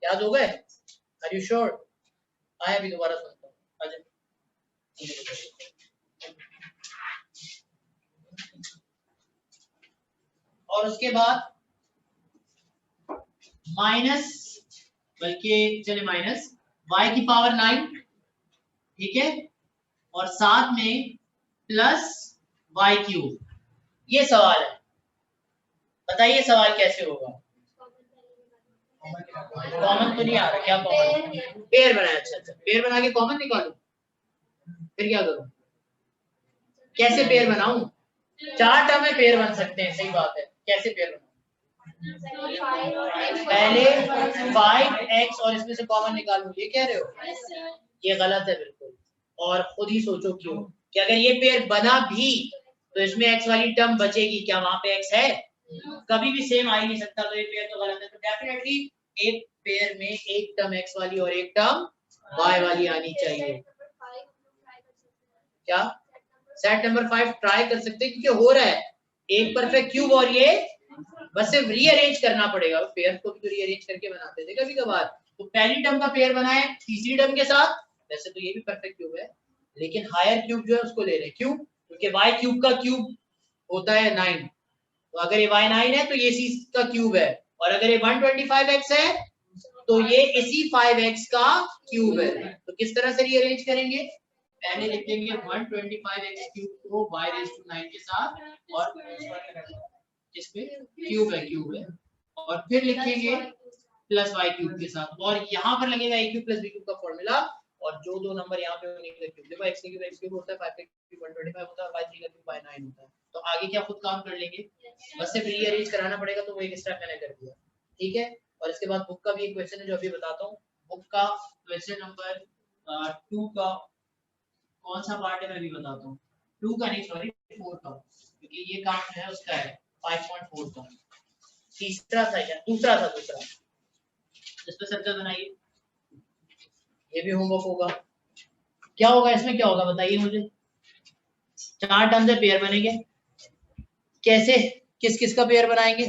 याद हो गए, आर यू श्योर, आया अभी दोबारा सुनता हूँ, और उसके बाद -5 बल्कि चले माइनस y की पावर 9, ठीक है, और साथ में प्लस y क्यूब। ये सवाल है, बताइए सवाल कैसे होगा? कॉमन तो नहीं आ रहा, क्या कॉमन? पेयर बनाया। अच्छा अच्छा, पेयर बना के कॉमन निकालू, फिर क्या करूं? कैसे पेयर बनाऊं? 4 टर्म में पेयर बन सकते हैं, सही बात है। कैसे पेयर बनाऊं? पहले 5x और इसमें से कॉमन निकालूं, ये कह रहे हो? ये गलत है बिल्कुल। और खुद ही सोचो क्यों, कि अगर ये पेयर बना भी तो इसमें x वाली टर्म बचेगी क्या? वहां पे x है, कभी भी सेम आ ही नहीं सकता, तो ये पेयर तो गलत है। तो डेफिनेटली एक पेयर में एक टर्म x वाली और एक टर्म y वाली आनी चाहिए। क्या सेट नंबर 5 ट्राई कर सकते हैं, क्योंकि हो रहा है एक परफेक्ट क्यूब और ये बस सिर्फ रीअरेंज करना पड़ेगा। पेयर को भी तो रीअरेंज करके बनाते थे कभी कभार। तो पहली टर्म का पेयर बनाए तीसरी टर्म के साथ, वैसे तो ये भी परफेक्ट क्यूब है, लेकिन हायर क्यूब जो है उसको ले रहे हैं। क्यों? क्योंकि y क्यूब का क्यूब होता है 9, तो अगर ये y9 है तो ये c का क्यूब है, और अगर ये 125x है तो ये इसी 5x का क्यूब है। तो किस तरह से रीअरेंज करेंगे? पहले लिखेंगे 125x क्यूब को y9 के साथ, और इसमें क्यूब है, और फिर लिखेंगे प्लस y क्यूब के साथ, और यहाँ पर लगेगा a cube plus b cube का फॉर्मूला, और जो दो नंबर यहाँ पे होंगे उनका क्यूब। देखो x क्यूब होता है, 5 का क्यूब 125 होता है, और y3 का क्यूब y9 होता है। तो आगे क्या खुद काम कर लेंगे, बस सिर्फ रीअरेंज कराना पड़ेगा। तो वो एक स्टेप मैंने कर दिया, ठीक है। और इसके बाद बुक का भी एक क्वेश्चन है जो अभी बताता हूँ। बुक का क्वेश्चन नंबर 2 का कौन सा पार्ट है मैं भी बताता हूँ। 2 का नहीं, सॉरी 4 का, क्योंकि ये काम है उसका है 5.4 का। तीसरा था क्या? दूसरा था, दूसरा। इस पे सर्कल बनाइए, ये भी होमवर्क होगा। क्या होगा इसमें, क्या होगा बताइए मुझे? 4 टर्म से पेयर बनेंगे, कैसे? किस किस का पेयर बनाएंगे?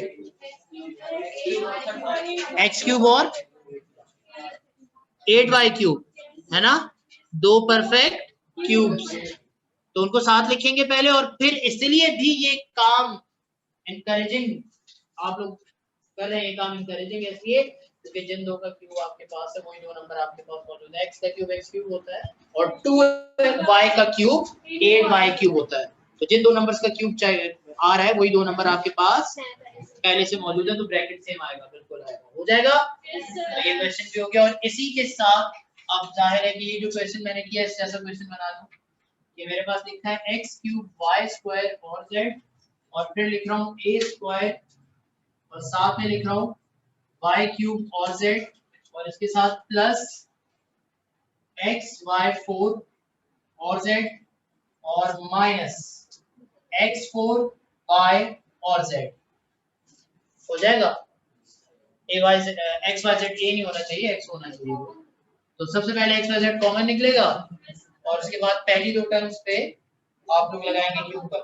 x क्यूब और 8y क्यूब, है ना, दो परफेक्ट क्यूब्स। तो उनको साथ लिखेंगे पहले, और फिर इसलिए भी ये काम इनकरेजिंग आप लोग कर रहे हैं, ये काम इनकरेजिंग इसलिए क्योंकि जिन दो का क्यूब आपके पास है वही दो नंबर आपके पास मौजूद है। x का क्यूब x क्यूब होता है, और 2y का क्यूब 8y क्यूब होता है। तो जिन दो नंबर्स का क्यूब चाहिए आ रहा है वही दो नंबर आपके पास पहले से मौजूद है, तो ब्रैकेट सेम आएगा, बिल्कुल आएगा, हो जाएगा। तो ये क्वेश्चन भी हो गया, और इसी के साथ अब जाहिर है कि ये जो क्वेश्चन मैंने किया इससे ऐसा क्वेश्चन बना दूं। ये मेरे पास लिखा है x क्यूब y स्क्वायर और z, और फिर लिख रहा हूँ a स्क्वायर, और साथ में लिख रहा हूँ y क्यूब और z, और इसके साथ प्लस xy4 और z, और माइनस x4y और z। हो जाएगा। x y z a नहीं होना चाहिए, x होना चाहिए। तो सबसे पहले x y z कॉमन निकलेगा, और उसके बाद पहली दो टर्म्स पे आप लोग लगाएंगे क्यूब का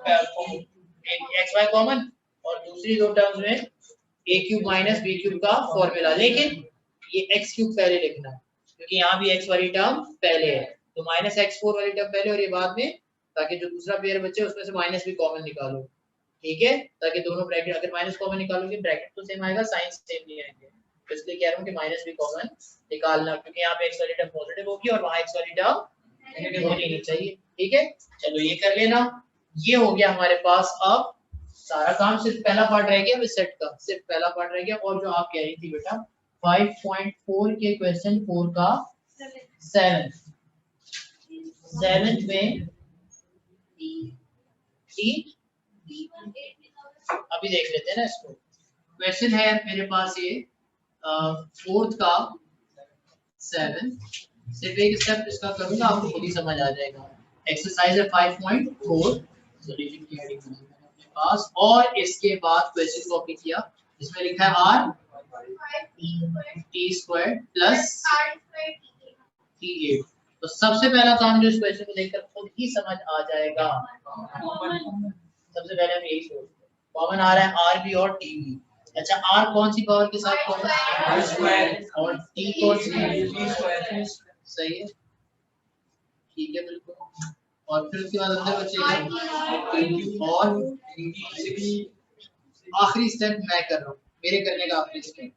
एक्स वाई कॉमन, और दूसरी दो टर्म्स में a cube minus b cube का फॉर्मूला। लेकिन ये x क्यूब पहले लिखना है, क्योंकि यहाँ भी x वाली टर्म पहले है, तो माइनस x4 वाली टर्म पहले और ये बाद में, ताकि जो दूसरा पेयर बचे उसमें से माइनस भी कॉमन निकालो, ठीक है, ताकि दोनों ब्रैकेट, अगर माइनस कॉमन निकालोगे ब्रैकेट तो सेम आएगा, साइन सेम नहीं आएंगे। तो इसलिए कह रहा हूँ कि माइनस भी कॉमन निकालना, क्योंकि यहाँ पे x वाली टर्म पॉजिटिव होगी और वहाँ x वाली टर्म नेगेटिव होनी नहीं चाहिए, ठीक है। चलो ये कर लेना, ये हो गया हमारे पास। अब सारा काम सिर्फ पहला पार्ट रह गया, सेट का सिर्फ पहला पार्ट रह गया। और जो आप कह रही थी बेटा 5.4 के क्वेश्चन 4 का 7th में अभी देख लेते हैं ना इसको। क्वेश्चन है मेरे पास ये 4th का 7, सिर्फ एक स्टेप इसका करूंगा, आपको खुद ही समझ आ जाएगा। एक्सरसाइज है 5.4 सॉल्यूशन की हेडिंग मैंने अपने पास, और इसके बाद क्वेश्चन कॉपी किया, इसमें लिखा है r t² प्लस t8। तो सबसे पहला काम जो इस क्वेश्चन को देखकर खुद ही समझ आ जाएगा, सबसे पहले हम यही सोचते हैं, कॉमन आ रहा है r भी और t भी। अच्छा, r कौन सी पावर के साथ कॉमन, और t कौन सी, सही है, ठीक है बिल्कुल। और फिर उसके बाद अंदर बचेगा, और आखिरी स्टेप मैं कर रहा हूँ, मेरे करने का आखिरी स्टेप,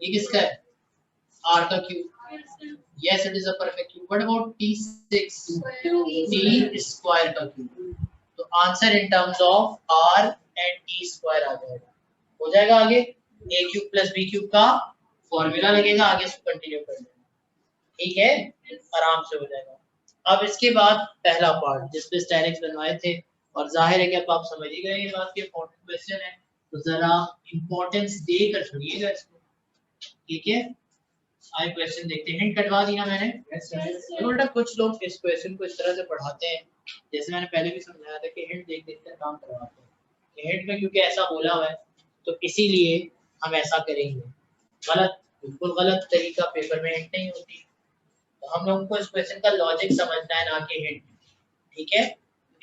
ये किसका है, r का cube, yes it is a perfect cube. What about t6? t square का क्यूब. तो answer in terms of r and t square आ जाएगा. हो जाएगा आगे a cube plus b cube का फॉर्मूला लगेगा, आगे इसको कंटिन्यू कर लेना. ठीक है, आराम से हो जाएगा. अब इसके बाद पहला पार्ट जिस पे स्टाइलिक्स बनवाए थे, और जाहिर है कि अब आप समझ ही गए ये बात कि इंपॉर्टेंट क्वेश्चन है, तो जरा इंपॉर्टेंस देकर सुनिएगा इसको. ठीक है, आए क्वेश्चन देखते हैं. हिंट कटवा दी ना मैंने. बेटा कुछ लोग इस क्वेश्चन को इस तरह से पढ़ाते हैं, जैसे मैंने पहले भी समझाया था कि हिंट देख देख कर काम करवाते हैं. हिंट में क्योंकि ऐसा बोला हुआ है तो इसीलिए हम ऐसा करेंगे. गलत, बिल्कुल गलत तरीका. पेपर में हिंट नहीं होती. तो हम लोगों को इस क्वेश्चन का लॉजिक समझना है, ना कि हिंट. ठीक है,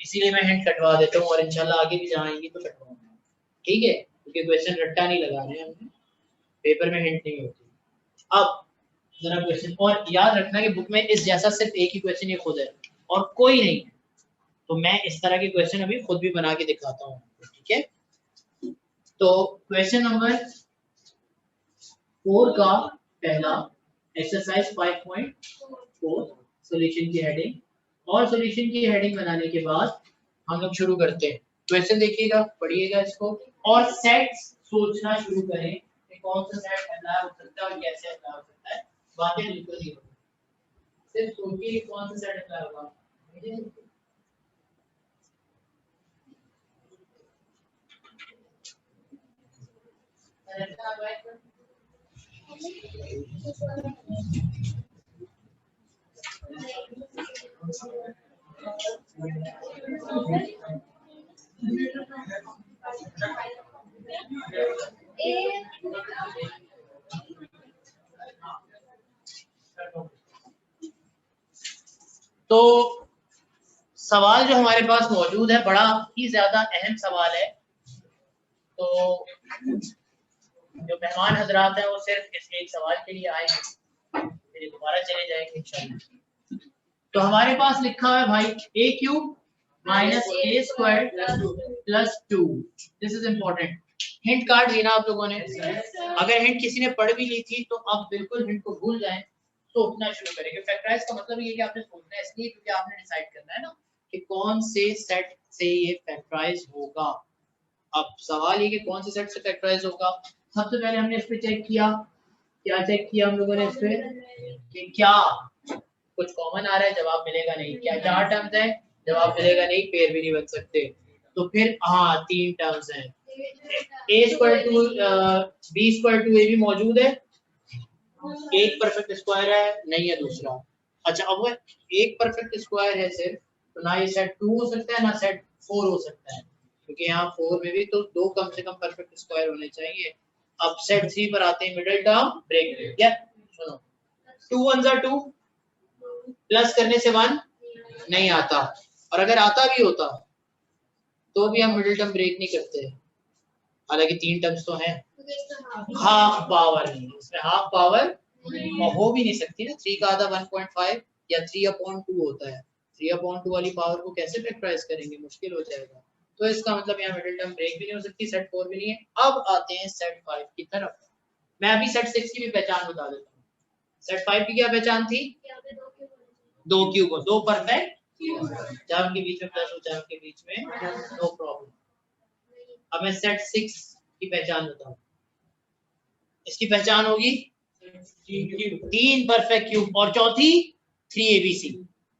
इसीलिए मैं हिंट कटवा देता हूँ, और इंशाल्लाह आगे भी जाएंगे तो कटवाऊंगा. ठीक है, क्योंकि क्वेश्चन रट्टा नहीं लगा रहे हैं हमने, पेपर में हिंट नहीं होती. अब जरा क्वेश्चन, और याद रखना कि बुक में इस जैसा सिर्फ एक ही क्वेश्चन ये खुद है और कोई नहीं है. तो मैं इस तरह के क्वेश्चन अभी खुद भी बना के दिखाता हूँ. ठीक है, तो क्वेश्चन नंबर 4 का पहला एक्सरसाइज 5.4 सॉल्यूशन की हेडिंग. और सॉल्यूशन की हेडिंग बनाने के बाद हम लोग शुरू करते हैं. क्वेश्चन देखिएगा, पढ़िएगा इसको, और सेट्स सोचना शुरू करें कि कौन सा सेट अप्लाई हो सकता है और कैसे अप्लाई हो सकता है. बातें बिल्कुल नहीं होगी, सिर्फ सोचिए कि कौन सा सेट अप्लाई होगा. तो सवाल जो हमारे पास मौजूद है बड़ा ही ज्यादा अहम सवाल है. तो जो मेहमान हजरात हैं वो सिर्फ इस एक सवाल के लिए आए हैं, फिर दोबारा चले जाएंगे इंशाल्लाह. तो हमारे पास लिखा है भाई a cube minus a square plus 2. This is important. Hint card लेना आप लोगों ने. अगर हिंट किसी ने पढ़ भी ली थी तो अब बिल्कुल हिंट को भूल जाएं, सोचना शुरू करेंगे. फैक्टराइज का मतलब ये है कि आपने सोचना है, इसलिए क्योंकि आपने डिसाइड करना है ना कि कौन से सेट से ये फैक्टराइज होगा. अब सवाल ये कि कौन से सेट से फैक्टराइज होगा. सबसे पहले हमने इस पे चेक किया. क्या चेक किया हम लोगों ने इस पे कि क्या कुछ कॉमन आ रहा है, जवाब मिलेगा नहीं. क्या 4 टर्म्स है, जवाब मिलेगा नहीं, पेयर भी नहीं बन सकते. तो फिर हाँ 3 टर्म्स हैं. a square two b square two a भी मौजूद है. एक परफेक्ट स्क्वायर है, नहीं है दूसरा. अच्छा, अब वो एक परफेक्ट स्क्वायर है सिर्फ, तो ना ये सेट 2 हो सकता है ना सेट 4 हो सकता है, क्योंकि यहाँ 4 में भी तो 2 कम से कम परफेक्ट स्क्वायर होने चाहिए. अब सेट 3 पर आते हैं, मिडिल टर्म ब्रेक. क्या सुनो, 2 1 जा 2, प्लस करने से 1 नहीं आता, और अगर आता भी होता तो भी हम मिडिल टर्म ब्रेक नहीं करते. हालांकि 3 टर्म्स तो हैं. हाफ पावर नहीं, इसमें हाफ पावर हो भी नहीं सकती ना. 3 का आधा 1.5 या 3/2 होता है. 3/2 वाली पावर को कैसे फैक्टराइज करेंगे, मुश्किल हो जाएगा. तो इसका मतलब यहाँ मिडिल टर्म ब्रेक भी नहीं हो सकती, सेट 4 भी नहीं है. अब आते हैं सेट 5 की तरफ. मैं अभी सेट 6 की भी पहचान बता देता हूँ. सेट 5 की क्या पहचान थी? 2 क्यूब, 2 परफेक्ट, चाहे उनके बीच में प्लस हो चाहे उनके बीच में, नो प्रॉब्लम. अब मैं सेट 6 की पहचान बताऊं. इसकी पहचान होगी 3 परफेक्ट क्यूब, और चौथी 3abc.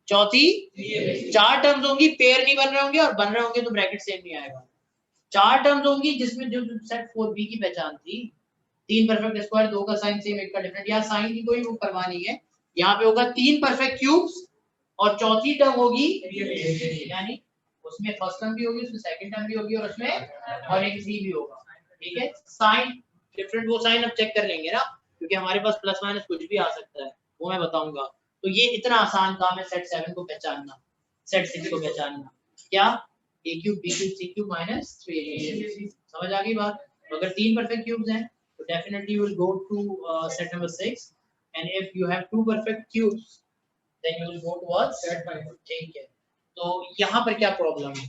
चौथी 4 टर्म्स होंगी, पेयर नहीं बन रहे होंगे, और बन रहे होंगे तो ब्रैकेट सेम नहीं आएगा. 4 टर्म्स होंगी जिसमें जो सेट 4b की पहचान थी, 3 परफेक्ट स्क्वायर, 2 का साइन सेम, 1 का डिफरेंट. यहाँ साइन की कोई वो परवाह नहीं है. यहाँ पे होगा 3 परफेक्ट क्यूब्स, और चौथी टर्म होगी, यानी उसमें फर्स्ट टर्म भी होगी, उसमें सेकंड टर्म भी होगी, और उसमें और एक सी भी होगा. ठीक है, साइन डिफरेंट, वो साइन अब चेक कर लेंगे ना, क्योंकि हमारे पास प्लस माइनस कुछ भी आ सकता है, वो मैं बताऊंगा. तो ये इतना आसान काम है सेट 7 को पहचानना, सेट 6 को पहचानना. क्या a cube b cube c cube minus 3ab. समझ आ गई बात. तो अगर 3 परफेक्ट क्यूब्स हैं तो definitely you will go to set number 6, and if you have 2 perfect cubes then you will go towards set 5. ठीक है, तो यहाँ पर क्या प्रॉब्लम है?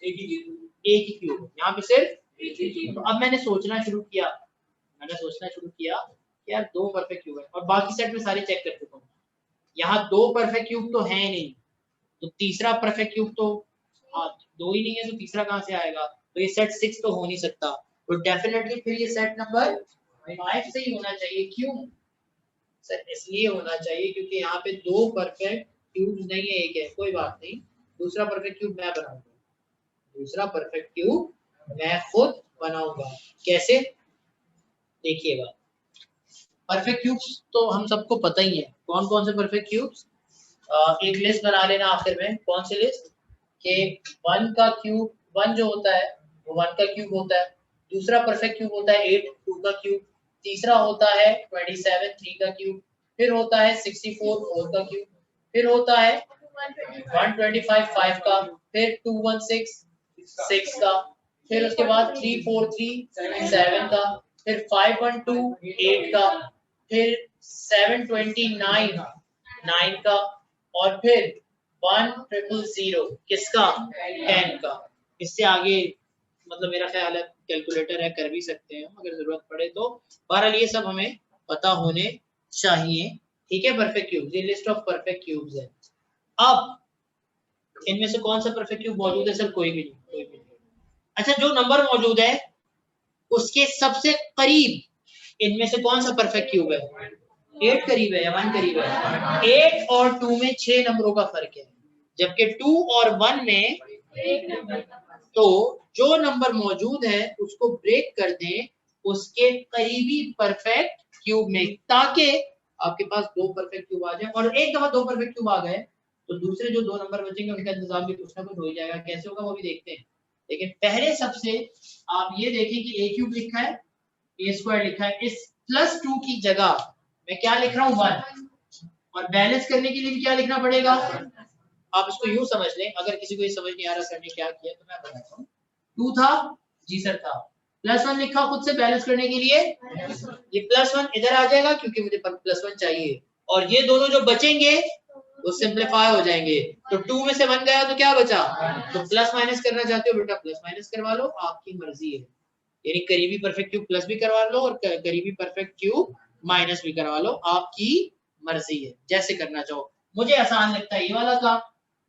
एक ही क्यूब, यहाँ पे सिर्फ. तो अब मैंने सोचना शुरू किया कि यार 2 परफेक्ट क्यूब है और बाकी सेट में सारे चेक कर चुका हूँ, यहाँ 2 परफेक्ट क्यूब तो है नहीं, तो तीसरा परफेक्ट क्यूब तो 2 ही नहीं है, तो तीसरा कहाँ से आएगा? तो ये सेट 6 तो हो नहीं सकता, तो डेफिनेटली फिर ये सेट नंबर 5 से ही होना चाहिए। क्यों सर? इसलिए होना चाहिए क्योंकि यहाँ पे 2 परफेक्ट क्यूब नहीं है, एक है, कोई बात नहीं, दूसरा परफेक्ट क्यूब मैं बनाऊंगा, दूसरा परफेक्ट क्यूब मैं खुद बनाऊंगा। कैसे? देखिएगा, परफेक्ट क्यूब्स तो हम सबको पता ही है, कौन कौन से परफेक्ट क्यूब्स। एक लिस्ट बना लेना आखिर में, कौन सी लिस्ट के 1 का क्यूब, 1 जो होता है वो 1 का क्यूब होता है, दूसरा परफेक्ट क्यूब होता है 8 2 का क्यूब, तीसरा होता है 27 3 का क्यूब, फिर होता है 64 4 का क्यूब, फिर होता है 125 5 का, फिर 216 6 का, फिर उसके बाद 343 7 का, फिर 512 8 का, फिर 729 9 का, और फिर 1000 किसका? 10 का। इससे आगे मतलब मेरा ख्याल है कैलकुलेटर है, कर भी सकते हैं अगर जरूरत पड़े तो। बहरहाल ये सब हमें पता होने चाहिए, ठीक है। परफेक्ट क्यूब्स, ये लिस्ट ऑफ परफेक्ट क्यूब्स है। अब इनमें से कौन सा परफेक्ट क्यूब मौजूद है सर? कोई भी नहीं, कोई भी नहीं। अच्छा, जो नंबर मौजूद है उसके सबसे करीब इनमें से कौन सा परफेक्ट क्यूब है? 8 करीब है या 1 करीब है? 8 और 2 में 6 नंबरों का फर्क है, जबकि 2 और 1 में, तो जो नंबर मौजूद है उसको ब्रेक कर दें उसके करीबी परफेक्ट क्यूब में, ताकि आपके पास 2 परफेक्ट क्यूब आ जाए। और एक दफा 2 परफेक्ट क्यूब आ गए तो दूसरे जो 2 नंबर बचेंगे उनका इंतजाम भी कुछ ना कुछ हो ही जाएगा। कैसे होगा वो भी देखते हैं, लेकिन पहले सबसे आप ये देखें कि a क्यूब लिखा है, a स्क्वायर लिखा है, इस +2 की जगह मैं क्या लिख रहा हूँ? 1, और बैलेंस करने के लिए भी क्या लिखना पड़ेगा? आप इसको यूं समझ लें, अगर किसी को ये समझ नहीं आ रहा सर ने क्या किया तो मैं बताता हूँ। 2 था जी सर था, +1 लिखा खुद से बैलेंस करने के लिए, ये +1 इधर आ जाएगा क्योंकि मुझे +1 चाहिए, और ये दोनों जो बचेंगे वो सिंप्लीफाई हो जाएंगे। तो 2 में से 1 गया तो क्या बचा? तो प्लस माइनस करना चाहते हो बेटा, प्लस माइनस करवा लो, आपकी मर्जी है। यानी करीबी परफेक्ट क्यूब प्लस भी करवा लो और करीबी परफेक्ट क्यूब माइनस भी करवा लो, आपकी मर्जी है, जैसे करना चाहो। मुझे आसान लगता है ये वाला काम,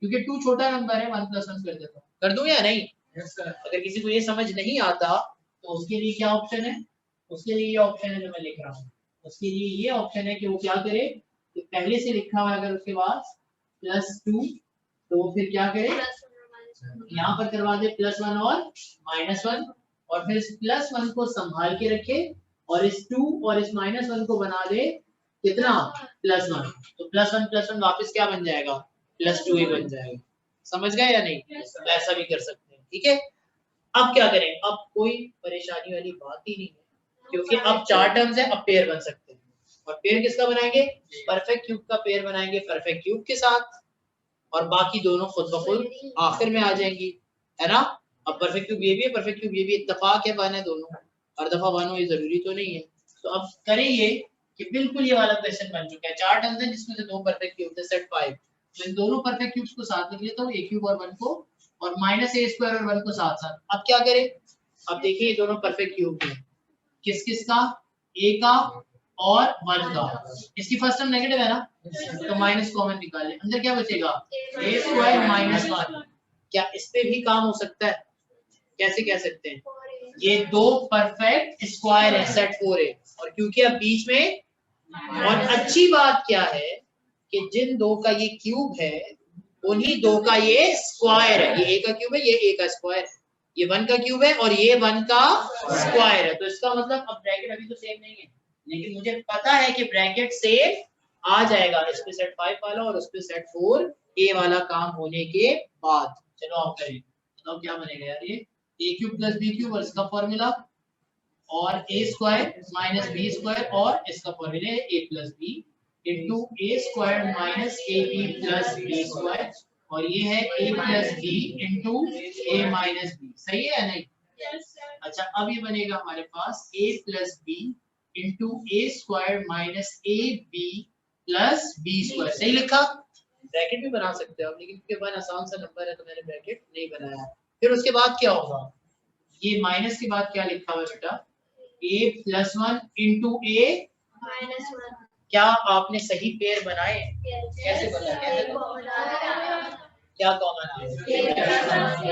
क्योंकि 2 छोटा नंबर है, 1 + 1 कर देता हूँ। कर दूं या नहीं? अगर किसी को ये समझ नहीं आता तो उसके लिए क्या ऑप्शन है? उसके लिए ये ऑप्शन है जो मैं लिख रहा हूँ, उसके लिए ये ऑप्शन है कि वो क्या करे कि पहले से लिखा हुआ है अगर उसके पास +2 तो वो फिर क्या करे, यहाँ पर करवा दे +1 और -1, और फिर इस +1 को संभाल के रखे और इस 2 और इस -1 को बना दे कितना? +1। तो +1 वापस क्या बन जाएगा? +2 ही बन जाएगा। समझ गए या नहीं? तो ऐसा भी कर सकते हैं, ठीक है। अब क्या करें? अब कोई परेशानी वाली बात ही नहीं है, क्योंकि अब 4 टर्म्स है, अब पेयर बन सकते हैं। और पेयर किसका बनाएंगे? परफेक्ट क्यूब का पेयर बनाएंगे परफेक्ट क्यूब के साथ, और बाकी दोनों खुद ब खुद आखिर में आ जाएंगी, है ना। अब परफेक्ट क्यूब ये भी है, परफेक्ट क्यूब ये भी, इत्तेफाक है, 1 है दोनों, हर दफा 1 हो ये जरूरी तो नहीं है। तो अब करें ये कि बिल्कुल ये वाला क्वेश्चन बन चुका है, 4 टर्म्स है जिसमें से 2 परफेक्ट क्यूब है, सेट 5। तो इन दोनों परफेक्ट क्यूब्स को साथ लिख लेता हूँ, a क्यूब और 1 को, और -a² और 1 को साथ साथ। अब क्या करें? अब देखिए ये दोनों परफेक्ट क्यूब हैं, किस किस का? a का और 1 का। इसकी फर्स्ट टर्म नेगेटिव है ना, तो माइनस कॉमन निकालें, अंदर क्या बचेगा? a² - 1। क्या इस पे भी काम हो सकता है? कैसे कह सकते हैं? ये 2 परफेक्ट स्क्वायर है, सेट 4 है, और क्योंकि अब बीच में, और अच्छी बात क्या है कि जिन 2 का ये क्यूब है उन्हीं 2 का ये स्क्वायर है, ये a का क्यूब है, ये a का स्क्वायर है, ये 1 का क्यूब है और ये 1 का स्क्वायर है। तो इसका मतलब अब ब्रैकेट अभी तो सेम नहीं है, लेकिन मुझे पता है कि ब्रैकेट सेम आ जाएगा इस पे सेट 5 वाला और उस पे सेट 4 a वाला काम होने के बाद। चलो आप करें, बताओ क्या बनेगा यार? ये a क्यूब + b क्यूब और इसका फॉर्मूला, और a² - b² और इसका फॉर्मूला है a + b into a² - ab + b², और ये है a + b into a - b। सही है या नहीं? अच्छा, अब ये बनेगा हमारे पास a + b into a² - ab + b²। सही लिखा? ब्रैकेट भी बना सकते हो आप, लेकिन क्योंकि 1 आसान सा नंबर है तो मैंने ब्रैकेट नहीं बनाया। फिर उसके बाद क्या होगा? ये माइनस के बाद क्या लिखा हुआ है बेटा? a + 1 into a -1 क्या आपने सही पेयर बनाए? कैसे पता क्या कॉमन है?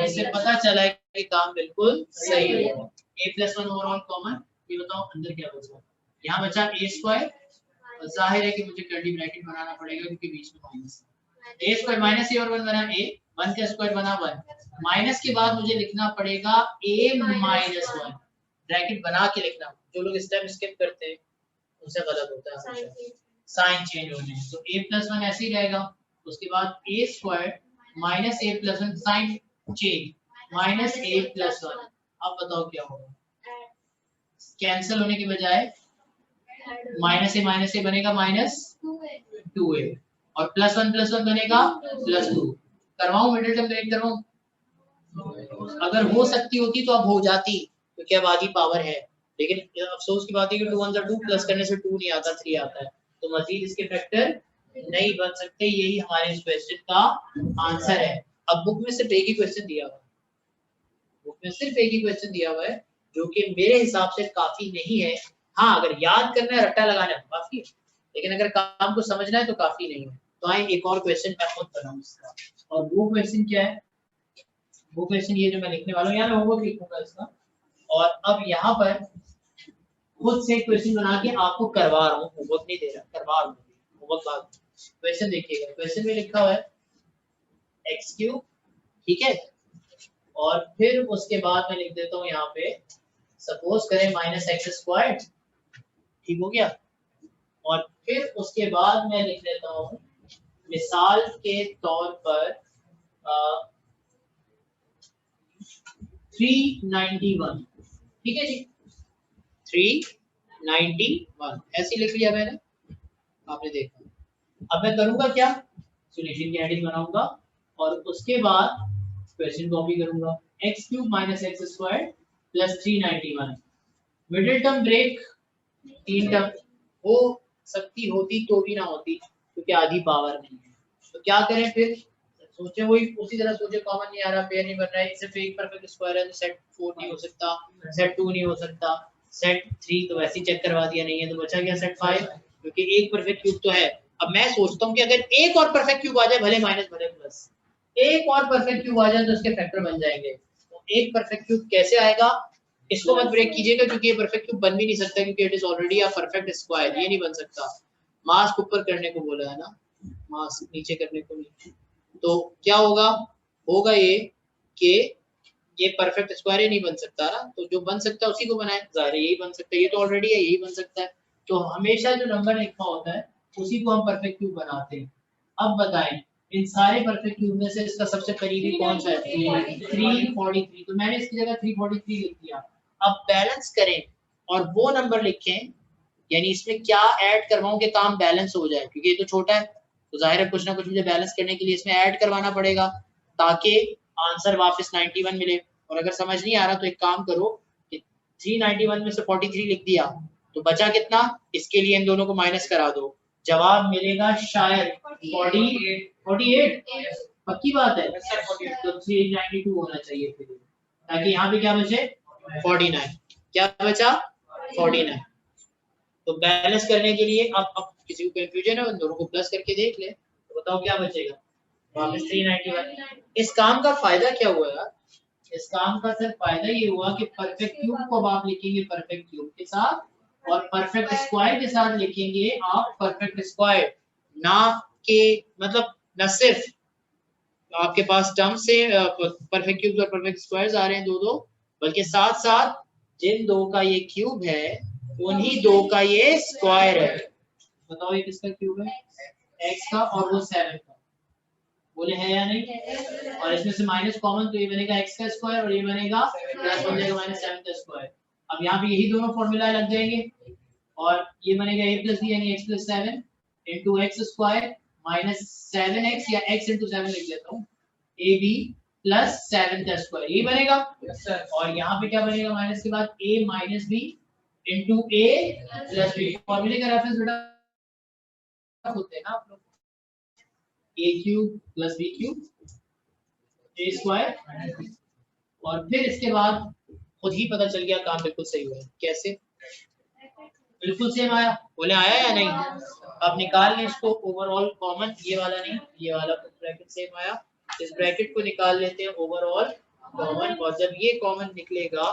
इससे पता चला है कि काम बिल्कुल सही है। a+1 overall common. ये बताओ अंदर क्या बचा? यहाँ बचा a²। जाहिर है कि मुझे कर्ली ब्रैकेट बनाना पड़ेगा क्योंकि बीच में माइनस है। a² माइनस a और 1 बना a, 1 का स्क्वायर बना 1। माइनस के बाद मुझे लिखना पड़ेगा a-1 ब्रैकेट बना के लिखना। जो लोग स्टेप स्किप करते हैं उनसे गलत होता है, साइन चेंज होने। तो a+1 ऐसे ही रहेगा। उसके बाद a² minus a+1 sign change minus a+1। अब बताओ क्या होगा? कैंसिल होने के बजाय माइनस ए बनेगा -2a और +1 बनेगा +2। करवाऊं मिडिल टर्म ब्रेक करवाऊं? अगर हो सकती होती तो अब हो जाती क्योंकि अब आधी पावर है। लेकिन अफसोस की बात है कि 2 1 2 प्लस करने से 2 नहीं आता, 3 आता है। तो मजीद इसके फैक्टर नहीं बन सकते। यही हमारे इस क्वेश्चन का आंसर है। अब बुक में सिर्फ एक ही क्वेश्चन दिया हुआ है, बुक में सिर्फ एक ही क्वेश्चन दिया हुआ है जो कि मेरे हिसाब से काफी नहीं है। हाँ, अगर याद करना है, रट्टा लगाना है तो काफी है, लेकिन अगर काम को समझना है तो काफी नहीं है। तो आए एक और क्वेश्चन मैं खुद बनाऊं इसका। और वो क्वेश्चन क्या है? वो क्वेश्चन ये जो मैं लिखने वाला हूँ, यहाँ मैं होमवर्क लिखूंगा इसका। और अब यहाँ पर खुद से क्वेश्चन बना के आपको करवा रहा हूँ, होमवर्क नहीं दे रहा, करवा रहा हूँ। होमवर्क बाद क्वेश्चन देखिएगा। क्वेश्चन में लिखा हुआ है x3, ठीक है। और फिर उसके बाद मैं लिख देता हूँ यहाँ पे, सपोज करें -x², ठीक हो गया। और फिर उसके बाद मैं लिख देता हूँ मिसाल के तौर पर 391, ठीक है जी, 391 ऐसे लिख लिया मैंने, आपने देखा। अब मैं करूंगा क्या? सॉल्यूशन की हेडिंग बनाऊंगा और उसके बाद क्वेश्चन कॉपी करूंगा। x³ - x² + 391। Middle term break 3 term हो सकती होती तो भी ना होती क्योंकि आधी पावर नहीं है। तो क्या करें फिर? सोचे वही उसी तरह सोचे, कॉमन नहीं आ रहा, पेयर नहीं बन रहा है, सिर्फ एक परफेक्ट स्क्वायर है तो सेट 4 नहीं हो सकता, सेट 2 नहीं हो सकता, सेट 3 तो वैसे ही चेक करवा दिया नहीं है, तो बचा गया सेट 5 क्योंकि एक परफेक्ट क्यूब तो है। अब मैं सोचता हूँ कि अगर एक और परफेक्ट क्यूब आ जाए, भले माइनस भले प्लस, एक और परफेक्ट क्यूब आ जाए तो उसके फैक्टर बन जाएंगे। तो एक परफेक्ट क्यूब कैसे आएगा? इसको मत ब्रेक कीजिएगा क्योंकि ये परफेक्ट क्यूब बन भी नहीं सकता क्योंकि it is already a perfect square, ये नहीं बन सकता। मास्क ऊपर करने को बोला है ना, मास्क नीचे करने को नहीं। तो क्या होगा? होगा ये कि ये परफेक्ट स्क्वायर ही नहीं बन सकता ना, तो जो बन सकता है उसी को बनाए, जाहिर है यही बन सकता है, ये तो ऑलरेडी है, यही बन सकता है। तो हमेशा जो नंबर लिखा होता है उसी को हम परफेक्ट क्यूब बनाते हैं। अब बताएं इन सारे परफेक्ट क्यूब में से इसका सबसे करीबी कौन सा है? 343। तो मैंने इसकी जगह 343 लिख दिया। अब बैलेंस करें और वो नंबर लिखें, यानी इसमें क्या ऐड करवाऊं कि काम बैलेंस हो जाए, क्योंकि ये तो छोटा है तो जाहिर है कुछ ना कुछ मुझे बैलेंस करने के लिए इसमें ऐड करवाना पड़ेगा ताकि आंसर वापस 91 मिले। और अगर समझ नहीं आ रहा तो एक काम करो कि 391 में से 43 लिख दिया तो बचा कितना? इसके लिए इन दोनों को माइनस करा दो, जवाब मिलेगा शायद 48। पक्की बात है, तो 392 होना चाहिए फिर, ताकि यहाँ पे क्या बचे? 49। क्या बचा? 49। तो बैलेंस करने के लिए अब किसी को कंफ्यूजन है, उन दोनों को प्लस करके देख ले तो बताओ क्या बचेगा? वापस 391। इस काम का फायदा क्या हुआ यार? इस काम का सिर्फ फायदा ये हुआ कि परफेक्ट क्यूब को आप लिखेंगे परफेक्ट क्यूब के साथ और परफेक्ट स्क्वायर के साथ लिखेंगे आप परफेक्ट स्क्वायर, ना कि मतलब न सिर्फ आपके पास टर्म से परफेक्ट क्यूब और परफेक्ट स्क्वायर्स आ रहे हैं दो, बल्कि साथ साथ जिन दो का ये क्यूब है उन्हीं दो का ये स्क्वायर है। बताओ ये किसका क्यूब है? x का, और वो 7 का। बोले है या नहीं? और इसमें से माइनस कॉमन, तो ये बनेगा x का स्क्वायर और ये बनेगा प्लस बन जाएगा -7 का स्क्वायर। अब यहाँ पे यही दोनों फॉर्मूला लग जाएंगे और ये बनेगा a + b यानी x + 7 into x² - 7x या x into 7 लिख देता हूँ, ab + 7 का स्क्वायर, ये बनेगा। और यहाँ पे क्या बनेगा माइनस के बाद? a - b into a + b। फॉर्मूले का रेफरेंस बेटा होते हैं ना आप लोग, a³ + b³ a²। और फिर इसके बाद खुद ही पता चल गया काम बिल्कुल सही हुआ है। कैसे? बिल्कुल सेम आया, बोले आया या नहीं? अब निकाल लें इसको ओवरऑल कॉमन, ये वाला नहीं, ये वाला ब्रैकेट सेम आया, इस ब्रैकेट को निकाल लेते हैं ओवरऑल कॉमन, और जब ये कॉमन निकलेगा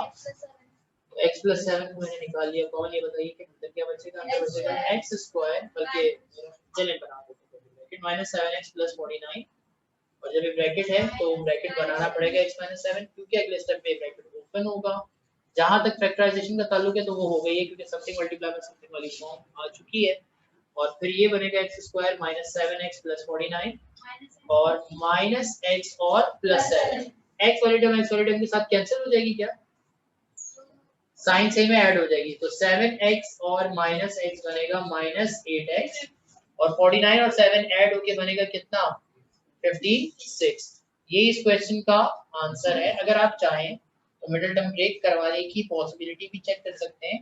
x प्लस 7 को मैंने निकाल लिया कॉमन, ये बताइए कि अंदर क्या बचेगा? अंदर बचेगा x स्क्वायर, बल्कि चलें बना देते हैं ब्रैकेट माइनस 7x प्लस 49, और जब ये ब्रैकेट है तो ब्रैकेट बनाना पड़ेगा x माइनस 7, क्योंकि अगले स्टेप में ब्रैकेट ओपन होगा। जहां तक फैक्टराइजेशन का ताल्लुक है तो वो हो गई है, क्योंकि समथिंग मल्टीप्लाई बाय समथिंग वाली फॉर्म आ चुकी है, और फिर ये बनेगा x square minus 7x plus 49 और माइनस x और प्लस 7, x वाली टर्म के साथ कैंसिल हो जाएगी क्या? साइन सेम में ऐड हो जाएगी, तो 7x और माइनस x बनेगा माइनस 8x, और 49 और 7 ऐड होके बनेगा कितना? 56। ये इस क्वेश्चन का आंसर है। अगर आप चाहें तो मिडिल टर्म ब्रेक करवाने की पॉसिबिलिटी भी चेक कर सकते हैं।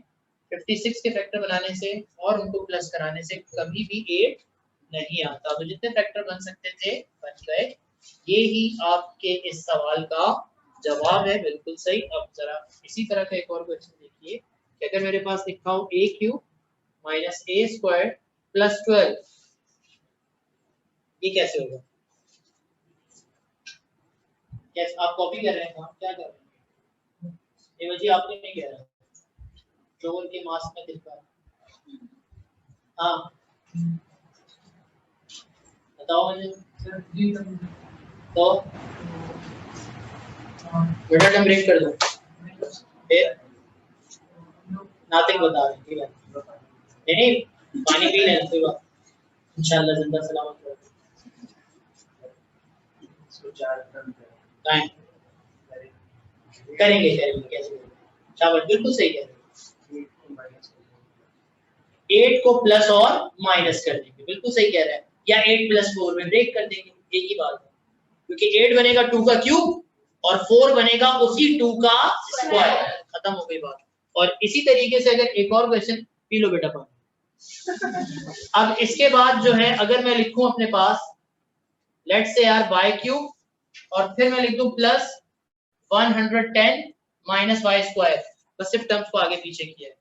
56 के फैक्टर बनाने से और उनको प्लस कराने से कभी भी 8 नहीं आता, तो जितने फैक्टर बन सकते थे बन गए। ये ही आपके इस सवाल का जवाब है, बिल्कुल सही। अब जरा इसी तरह का एक और क्वेश्चन देखिए कि अगर मेरे पास लिखा हो a cube minus a square plus 12, ये कैसे होगा? कैसे आप कॉपी कर रहे हैं? आप क्या कर रहे हैं? ये वजह आपने नहीं कह रहा, जो उनके मास्क में दिख रहा है। हाँ बताओ मुझे। तो बेटा टर्म ब्रेक कर दो, फिर नाथिंग बता रहे ठीक है? नहीं पानी पी लें कोई बात, इंशाल्लाह जिंदा सलामत रहो। करेंगे कैसे? शाबाश, बिल्कुल सही कह रहे हैं। 8 को प्लस और माइनस कर देंगे, बिल्कुल सही कह रहा है, या 8 प्लस 4 में ब्रेक कर देंगे, एक ही बात है, क्योंकि 8 बनेगा 2 का क्यूब और 4 बनेगा उसी 2 का स्क्वायर, खत्म हो गई बात। और इसी तरीके से अगर एक और क्वेश्चन, पी लो बेटा पानी। अब इसके बाद जो है अगर मैं लिखूं अपने पास लेट्स से यार y क्यूब और फिर मैं लिख दूं प्लस 110 माइनस वाई स्क्वायर, बस सिर्फ टर्म्स को आगे पीछे किया है,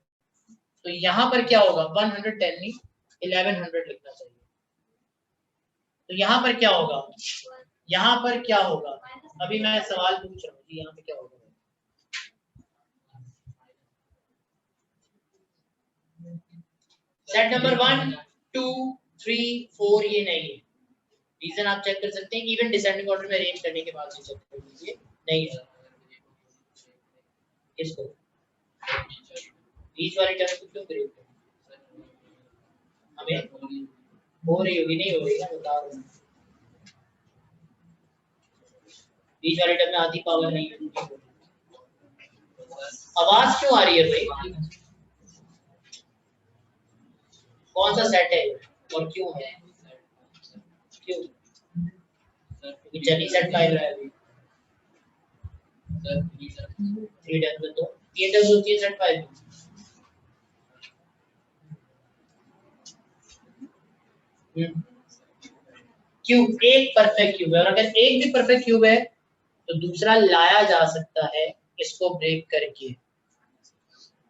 तो यहां पर क्या होगा? 110 नहीं 1100 लिखना चाहिए। तो यहां पर क्या होगा? यहां पर क्या होगा? अभी मैं सवाल पूछ रहा हूँ कि यहां पे क्या होगा। सेट नंबर 1 2 3 4 ये नहीं है, रीजन आप चेक कर सकते हैं, इवन डिसेंडिंग ऑर्डर में अरेंज करने के बाद भी चेक कर लीजिए, नहीं है। इसको बीच वाली टर्म को क्यों ब्रेक करें? हमें हो रही होगी, नहीं हो रही ना, बता रहा हूं। बीच वाले टर्म में आधी पावर नहीं है। आवाज क्यों आ रही है भाई? कौन सा सेट है और क्यों है? क्यों? क्योंकि जनी सेट फाइल रहा है अभी। 3 डन में तो 3 डन होती है सेट फाइल। क्यूब एक परफेक्ट क्यूब है, और अगर एक भी परफेक्ट क्यूब है तो दूसरा लाया जा सकता है इसको ब्रेक करके।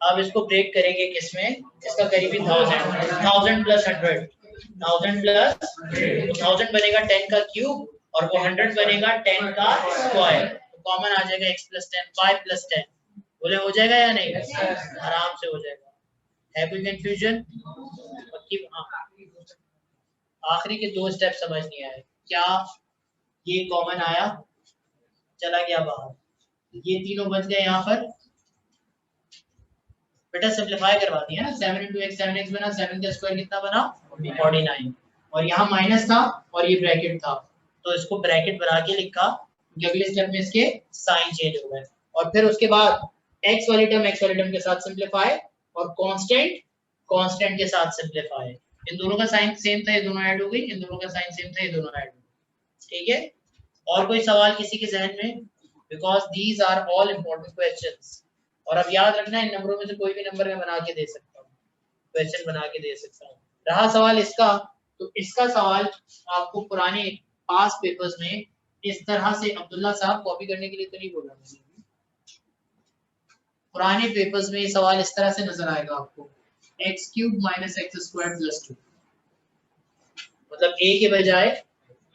अब इसको ब्रेक करेंगे किसमें? इसका करीबी 1000 प्लस 100, 1000 प्लस 1000 बनेगा 10 का क्यूब और वो 100 बनेगा 10 का स्क्वायर, तो कॉमन आ जाएगा x प्लस 10 5 प्लस 10, बोले हो जाएगा या नहीं? आराम से हो जाएगा। है कोई कंफ्यूजन? आखिरी के 2 स्टेप समझ नहीं आए क्या? ये कॉमन आया, चला गया बाहर, ये तीनों बच गए यहाँ पर। बेटा सिंपलीफाई करवा दिया ना, 7 into x 7x बना, 7 का स्क्वायर कितना बना? 49, और यहाँ माइनस था और ये ब्रैकेट था, तो इसको ब्रैकेट बना के लिखा, क्योंकि अगले स्टेप में इसके साइन चेंज हो गए, और फिर उसके बाद x वाली टर्म के साथ सिंपलीफाई और कांस्टेंट के साथ सिंपलीफाई। इन दोनों का साइन सेम था, ये दोनों ऐड हो गई, इन दोनों का साइन सेम था, ये दोनों ऐड हो गई। ठीक है, और कोई सवाल किसी के जहन में? Because these are all important questions, और अब याद रखना इन नंबरों में से कोई भी नंबर मैं बना के दे सकता हूँ, क्वेश्चन बना के दे सकता हूँ। रहा सवाल इसका, तो इसका सवाल आपको पुराने पास पेपर्स में इस तरह से, अब्दुल्ला साहब कॉपी करने के लिए तो नहीं बोला मैंने, पुराने पेपर्स में ये सवाल इस तरह से नजर आएगा आपको x cube minus x square plus 2, मतलब a के बजाय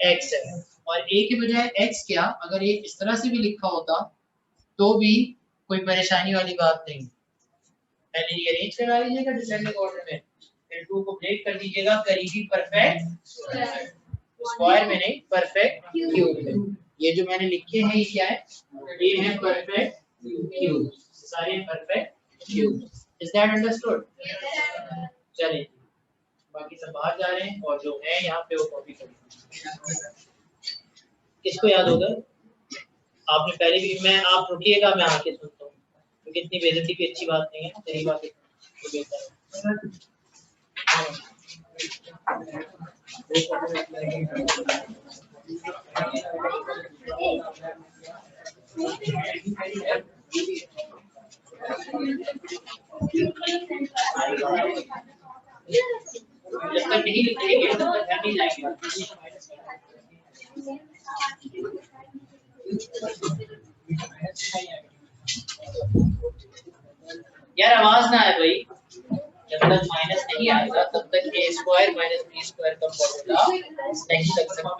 x है और a के बजाय x क्या, अगर ये इस तरह से भी लिखा होता तो भी कोई परेशानी वाली बात नहीं। पहले ये अरेंज करा लीजिएगा डिसेंडिंग ऑर्डर में, फिर 2 को ब्रेक कर दीजिएगा करीबी परफेक्ट स्क्वायर में, नहीं परफेक्ट क्यूब में। ये जो मैंने लिखे हैं ये क्या है, ये है परफेक्ट क्यूब, सारे perfect cube. Is that understood? चलिए बाकी सब बाहर जा रहे हैं और जो है यहाँ पे वो कॉपी करेंगे। किसको याद होगा? आपने पहले भी, मैं आप रुकिएगा मैं आके सुनता हूँ क्योंकि इतनी बेइज्जती की अच्छी बात नहीं है, तेरी बात जब तक नहीं लिखेंगे तब तक नहीं जाएंगे। यार आवाज ना आए भाई, जब तक माइनस नहीं आएगा तब तक a square minus b square का फॉर्मूला नहीं लग सकता।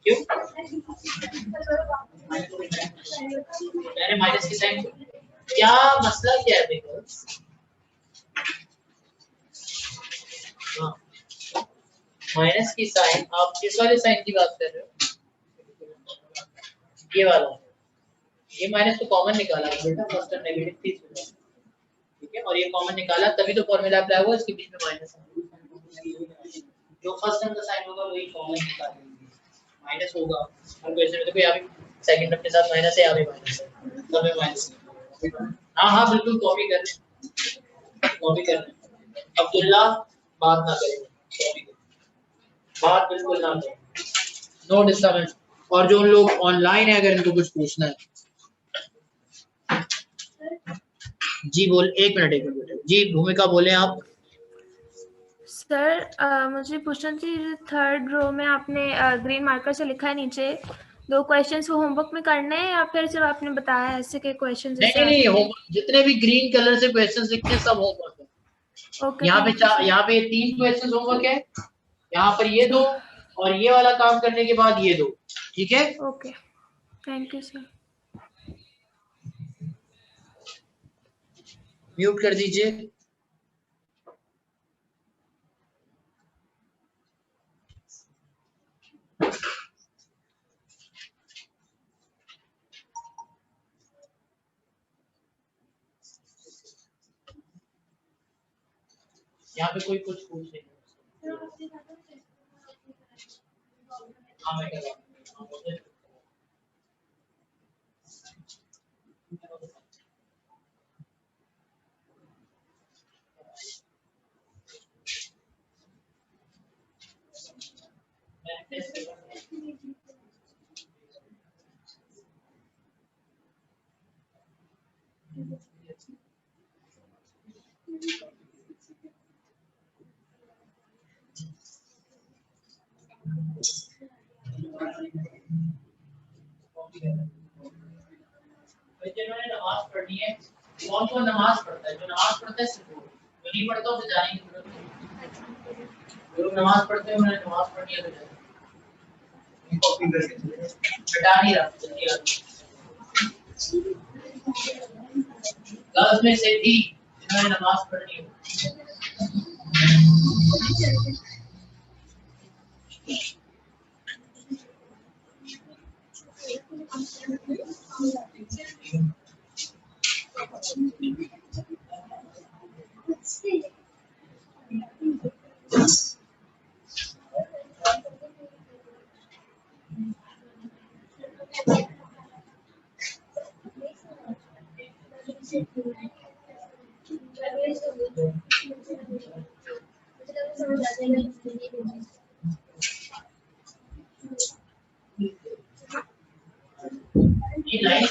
क्यों? मैंने माइनस की साइन, क्या मसला क्या है देखो, माइनस की साइन, आप किस वाले साइन की बात कर रहे हो? ये वाला, ये माइनस तो कॉमन निकाला बेटा, फर्स्ट टर्म नेगेटिव थी, ठीक है, और ये कॉमन निकाला तभी तो फॉर्मूला अप्लाई हुआ, इसके बीच में माइनस है। जो फर्स्ट टर्म का साइन होगा वही कॉमन निकालेंगे, माइनस होगा हर क्वेश्चन में। देखो यहाँ भी सेकंड टर्म के साथ माइनस है, यहाँ भी माइनस है, सब में माइनस है। हाँ हाँ बिल्कुल कॉपी कर रहे, कॉपी कर रहे। अब्दुल्ला बात ना करें, कॉपी कर, बात बिल्कुल ना करें, नो डिस्टर्बेंस। और जो लोग ऑनलाइन है अगर इनको कुछ पूछना है, जी बोल, एक मिनट जी, भूमिका बोले आप। सर मुझे पूछना थी, थर्ड रो में आपने ग्रीन मार्कर से लिखा है नीचे 2 क्वेश्चंस वो होमवर्क में करने हैं या फिर सिर्फ आपने बताया ऐसे के क्वेश्चंस? नहीं होमवर्क, जितने भी ग्रीन कलर से क्वेश्चंस लिखे हैं सब होमवर्क है। ओके, यहाँ पे 3 क्वेश्चंस होमवर्क है, यहाँ पर ये 2 और ये वाला काम करने के बाद ये 2, ठीक है? Okay, thank you sir. Mute कर दीजिए। यहाँ पे कोई कुछ पूछ नहीं, हाँ मैं कर रहा हूँ। जिन्होंने नमाज पढ़नी है, कौन कौन नमाज पढ़ता है? जो नमाज पढ़ता है सिर्फ वो, जो नहीं पढ़ता उसे जाने की जरूरत नहीं। जो लोग नमाज पढ़ते हैं उन्हें नमाज पढ़नी है तो जाए, कॉपी करके हटा नहीं रहा जल्दी आ। गर्ल्स में से भी जिन्होंने नमाज पढ़नी है, ये लाइन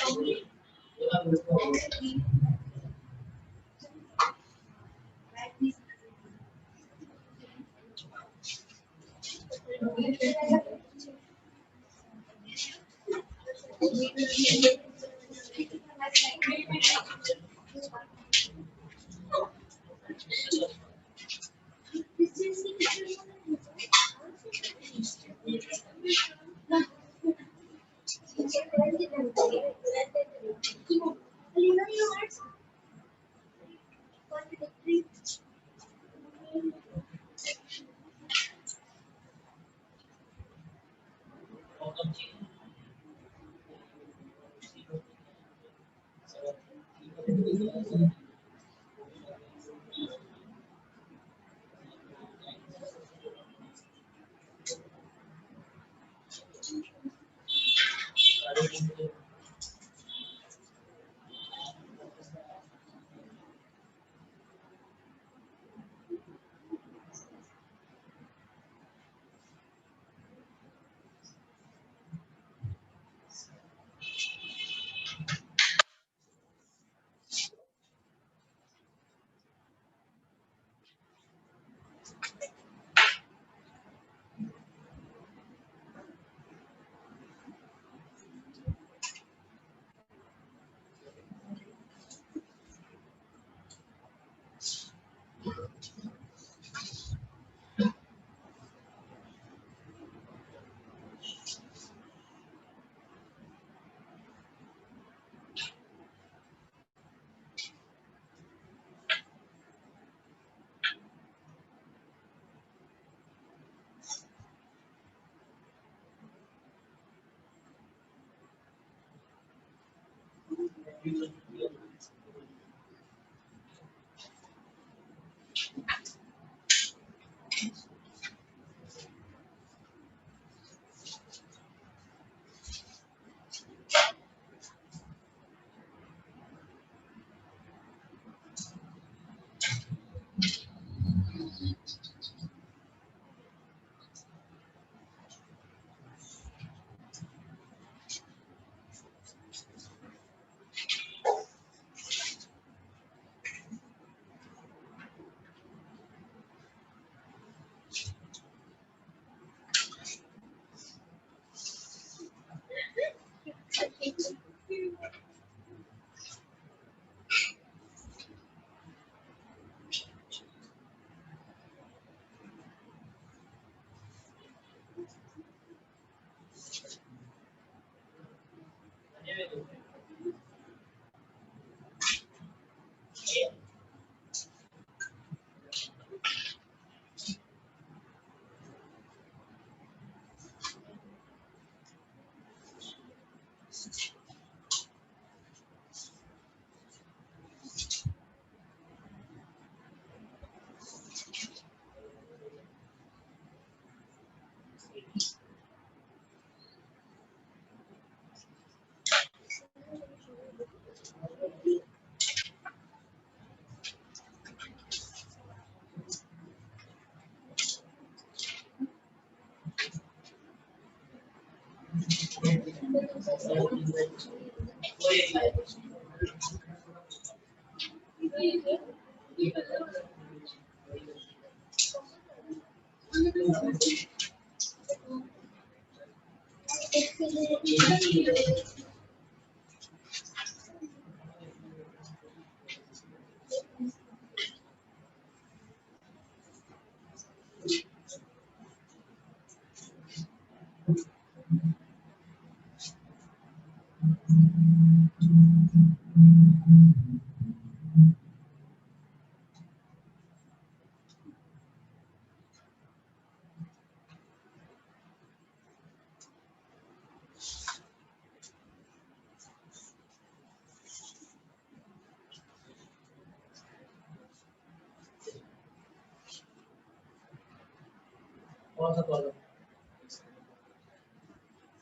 कौन सा column?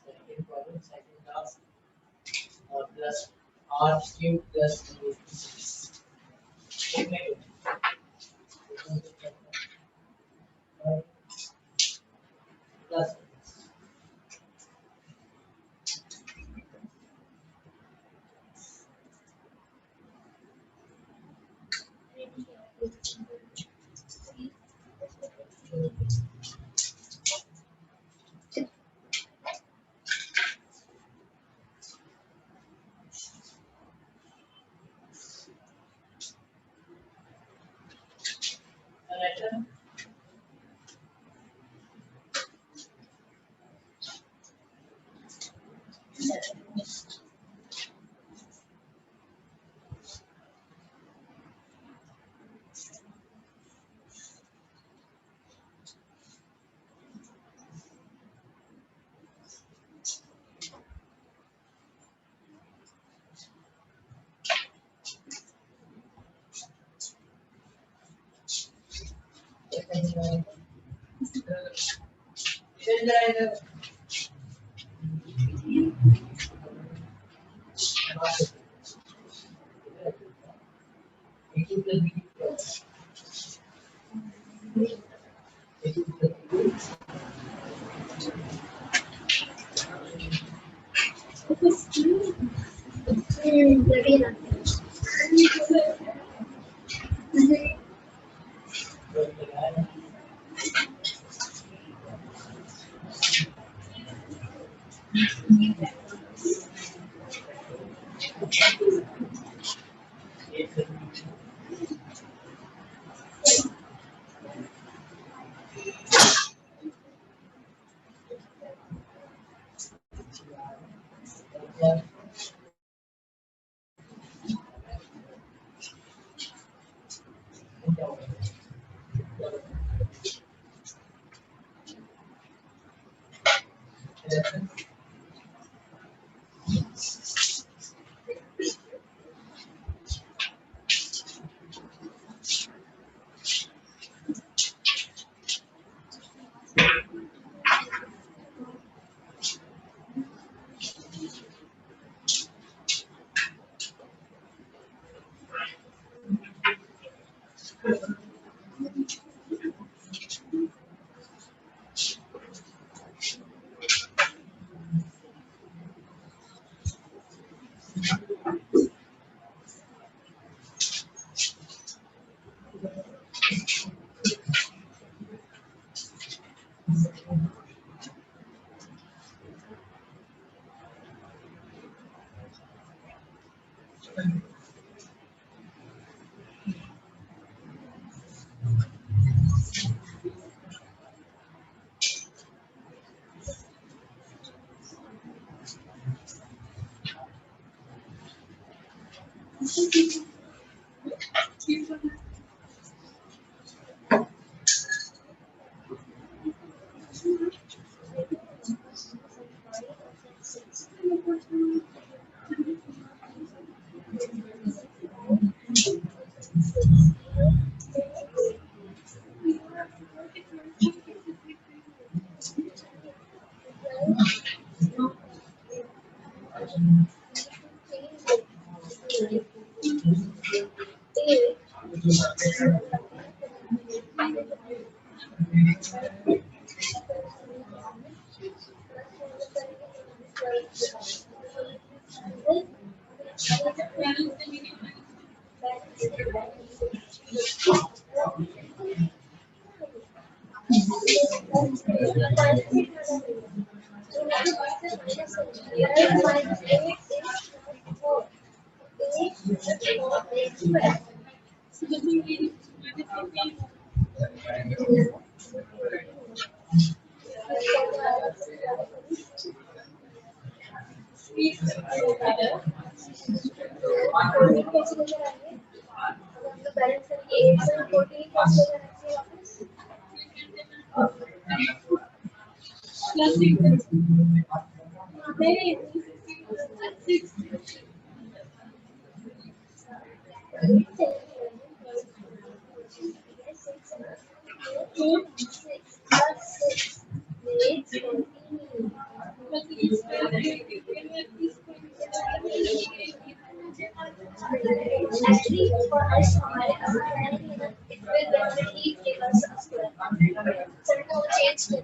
Second column, second class और plus r cube plus plus Actually, for us, हमारे it will definitely give us a square. So we will change to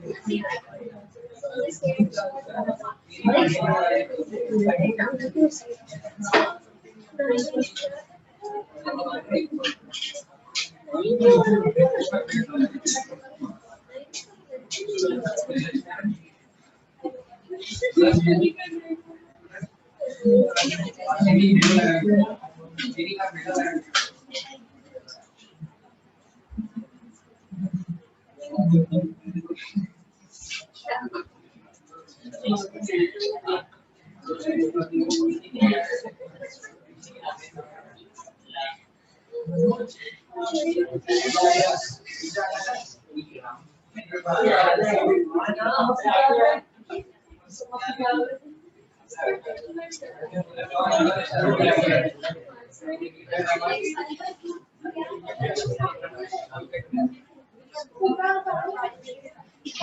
so this is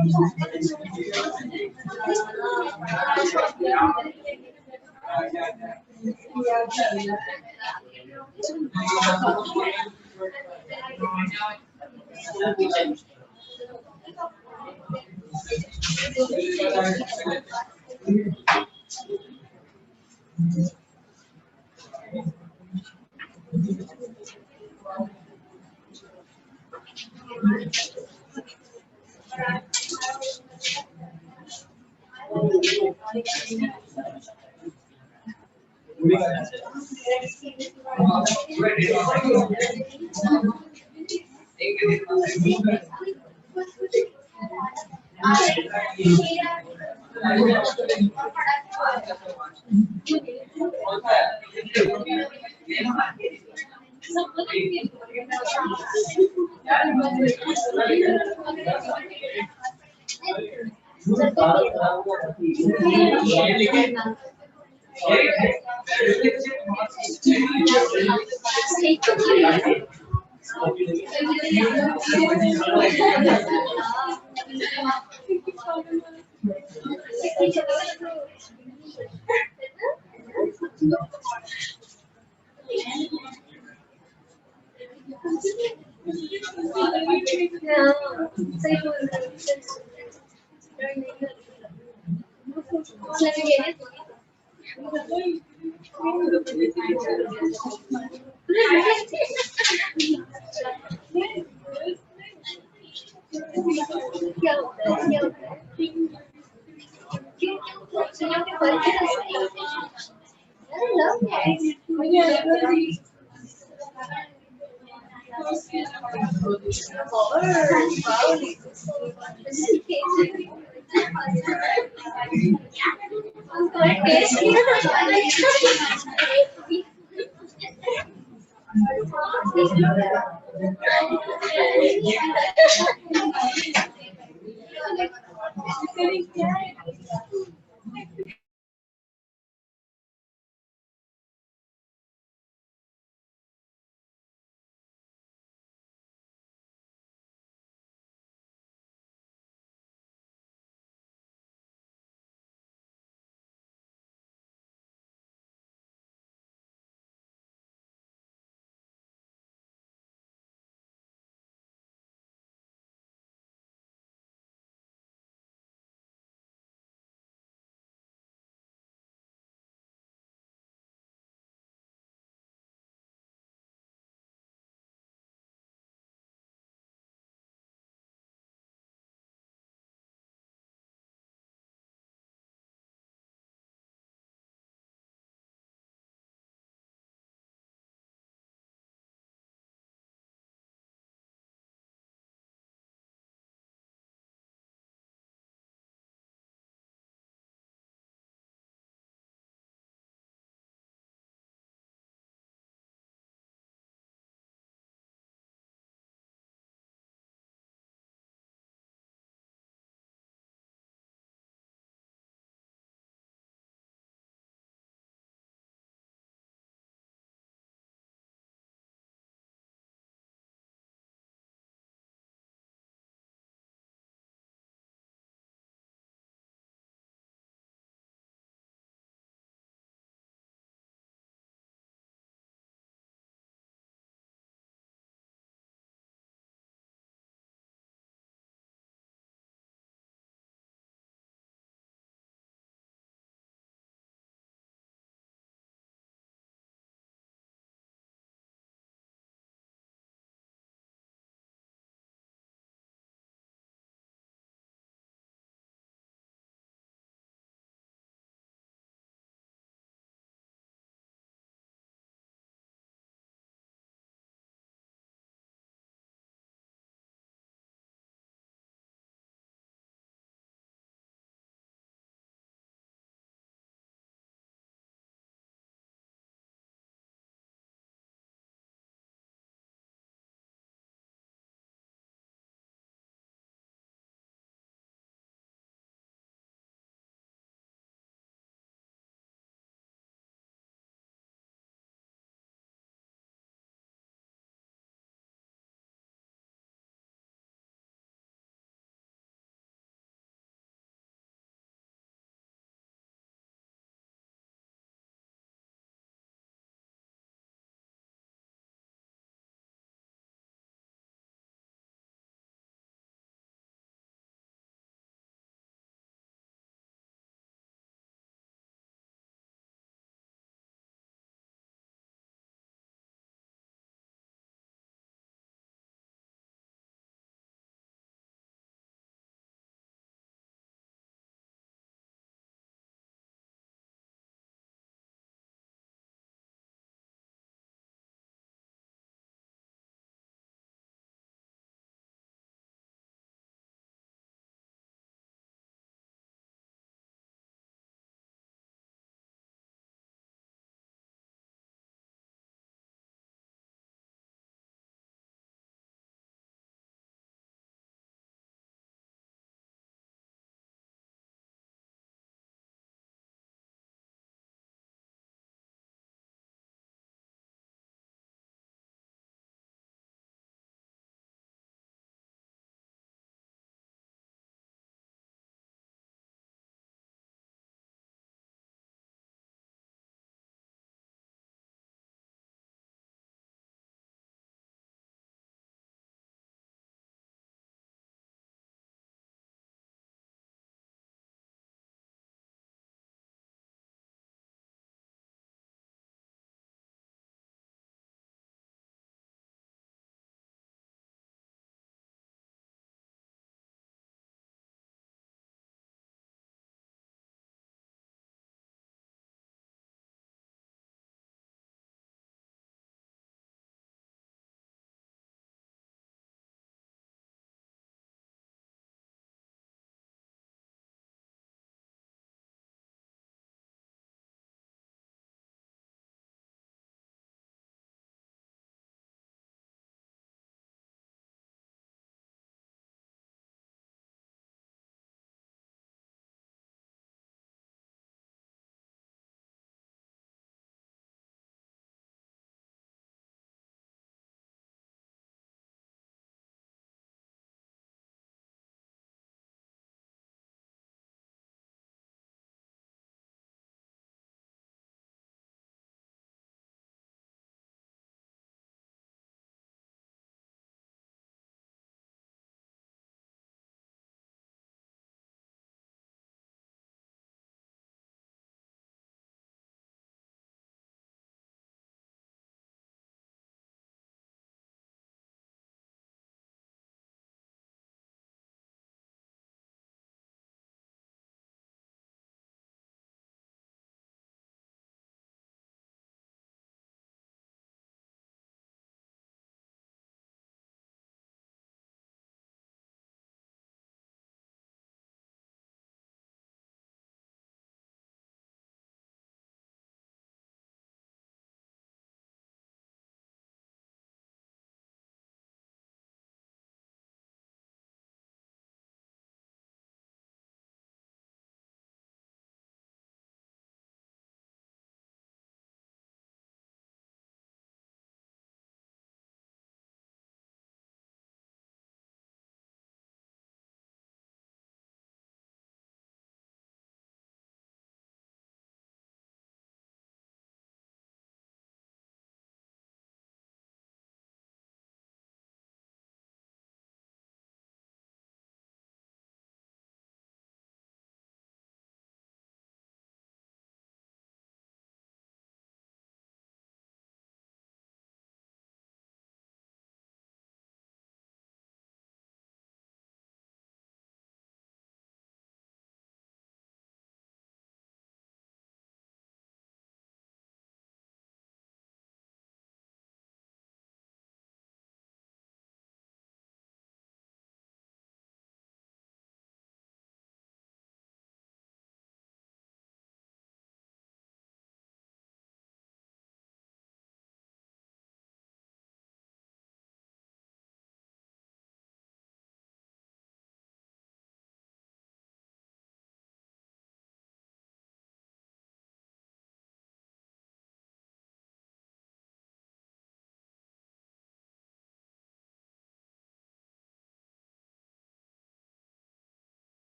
क्या होता है क्या होता है क्यों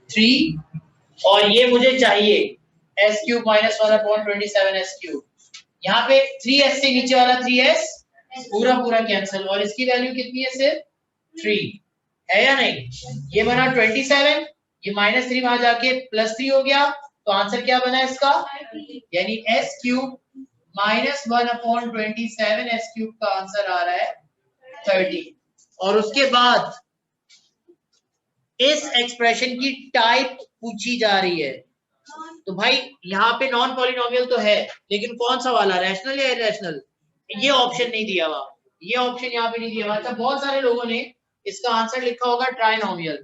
3 और ये मुझे चाहिए s cube minus 1/27 s cube. यहाँ पे 3s से नीचे वाला 3s पूरा पूरा कैंसिल और इसकी वैल्यू कितनी है सिर्फ 3 है या नहीं। ये बना 27, ये -3 वहां जाके +3 हो गया, तो आंसर क्या बना इसका, यानी s cube minus 1/27 s cube का आंसर आ रहा है 30। और उसके बाद इस एक्सप्रेशन की टाइप पूछी जा रही है। तो भाई यहाँ पे नॉन पॉलिनोमियल तो है, लेकिन कौन सा वाला, रैशनल या इरेशनल, ये ऑप्शन नहीं दिया हुआ, ये ऑप्शन यहाँ पे नहीं दिया हुआ। तो बहुत सारे लोगों ने इसका आंसर लिखा होगा ट्राइनोमियल,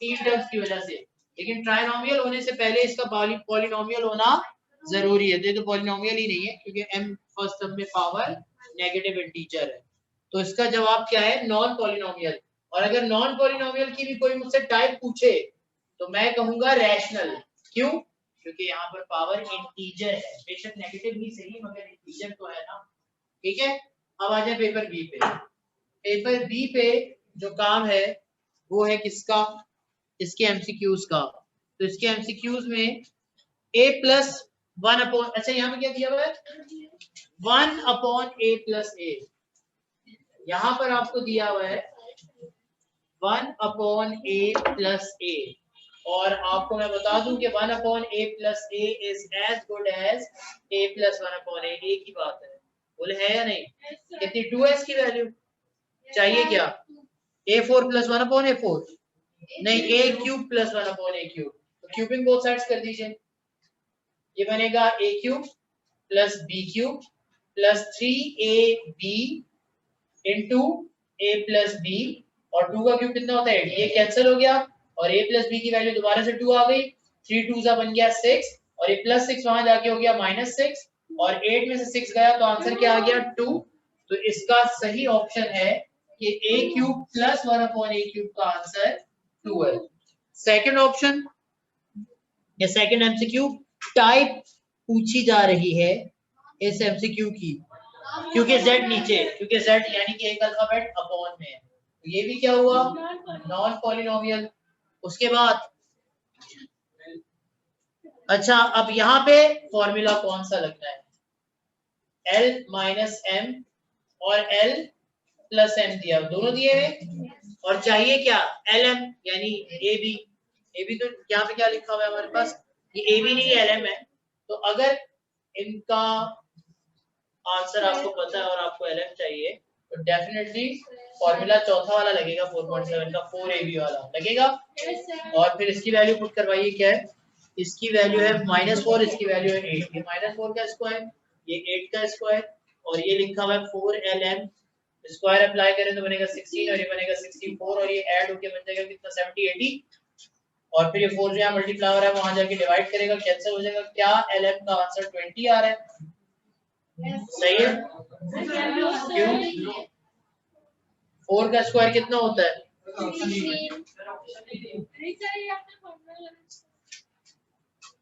3 टर्म्स की वजह से, लेकिन ट्राइनोमियल होने से पहले इसका पॉलिनोमियल होना जरूरी है। तो पॉलिनोमियल ही नहीं है क्योंकि m फर्स्ट टर्म में पावर नेगेटिव इंटीजर है। तो इसका जवाब क्या है, नॉन पॉलिनोमियल। और अगर नॉन पॉलिनोमियल की भी कोई मुझसे टाइप पूछे तो मैं कहूंगा रैशनल। क्यों, क्योंकि यहाँ पर पावर इंटीजर है, बेशक नेगेटिव ही सही मगर इंटीजर तो है ना। ठीक है, अब आ जाए पेपर बी पे। पेपर बी पे जो काम है वो है किसका, इसके एमसीक्यूज का। तो इसके एमसीक्यूज में a+1 अच्छा यहाँ पे क्या दिया हुआ है 1/a+a, यहाँ पर आपको दिया हुआ है 1/a+a, और आपको मैं बता दूं कि 1/a+a is as good as a+1/a, एक ही बात है, बोले है या नहीं। कितनी 2s की वैल्यू चाहिए, क्या a4 + 1/a4, नहीं a³ + 1/a³, तो क्यूबिंग बोथ साइड्स कर दीजिए। ये बनेगा a³ + b³ + 3ab into a + b, और 2 का क्यूब कितना होता है 8, ये कैंसिल हो गया और a + b की वैल्यू दोबारा से 2 आ गई, 3 2 बन गया 6 और ये +6 वहां जाके हो गया -6 और 8 में से 6 गया तो आंसर क्या आ गया 2। तो इसका सही ऑप्शन है कि a³ + 1/a³ का आंसर 2 है। सेकंड ऑप्शन या सेकंड एमसीक्यू, टाइप पूछी जा रही है इस एमसीक्यू की, क्योंकि z नीचे, क्योंकि z यानी कि एक अल्फाबेट अपॉन में है, तो ये भी क्या हुआ नॉन पॉलिनोमियल। उसके बाद अच्छा, अब यहाँ पे फॉर्मूला कौन सा लगना है, l - m और l + m दिया, दोनों दिए हुए, और चाहिए क्या lm यानी ab तो यहाँ पे क्या लिखा हुआ है हमारे पास, ये ab नहीं lm है। तो अगर इनका आंसर आपको पता है और आपको lm चाहिए तो डेफिनेटली फॉर्मूला चौथा वाला लगेगा, 4.7 का 4ab वाला लगेगा। और फिर इसकी वैल्यू पुट करवाइए, क्या है इसकी वैल्यू है -4, इसकी वैल्यू है 8, ये -4 का स्क्वायर, ये 8 का स्क्वायर, और ये लिखा हुआ है 4lm, स्क्वायर अप्लाई करें तो बनेगा 16 और ये बनेगा 64 और ये ऐड होके बन जाएगा कितना 70 80, और फिर ये 4 जो यहाँ मल्टीप्लाई हो रहा है वहां जाके डिवाइड करेगा, कैंसिल हो जाएगा। क्या lm का आंसर 20 आ रहा है, सही है। क्यों 4 का स्क्वायर कितना होता है,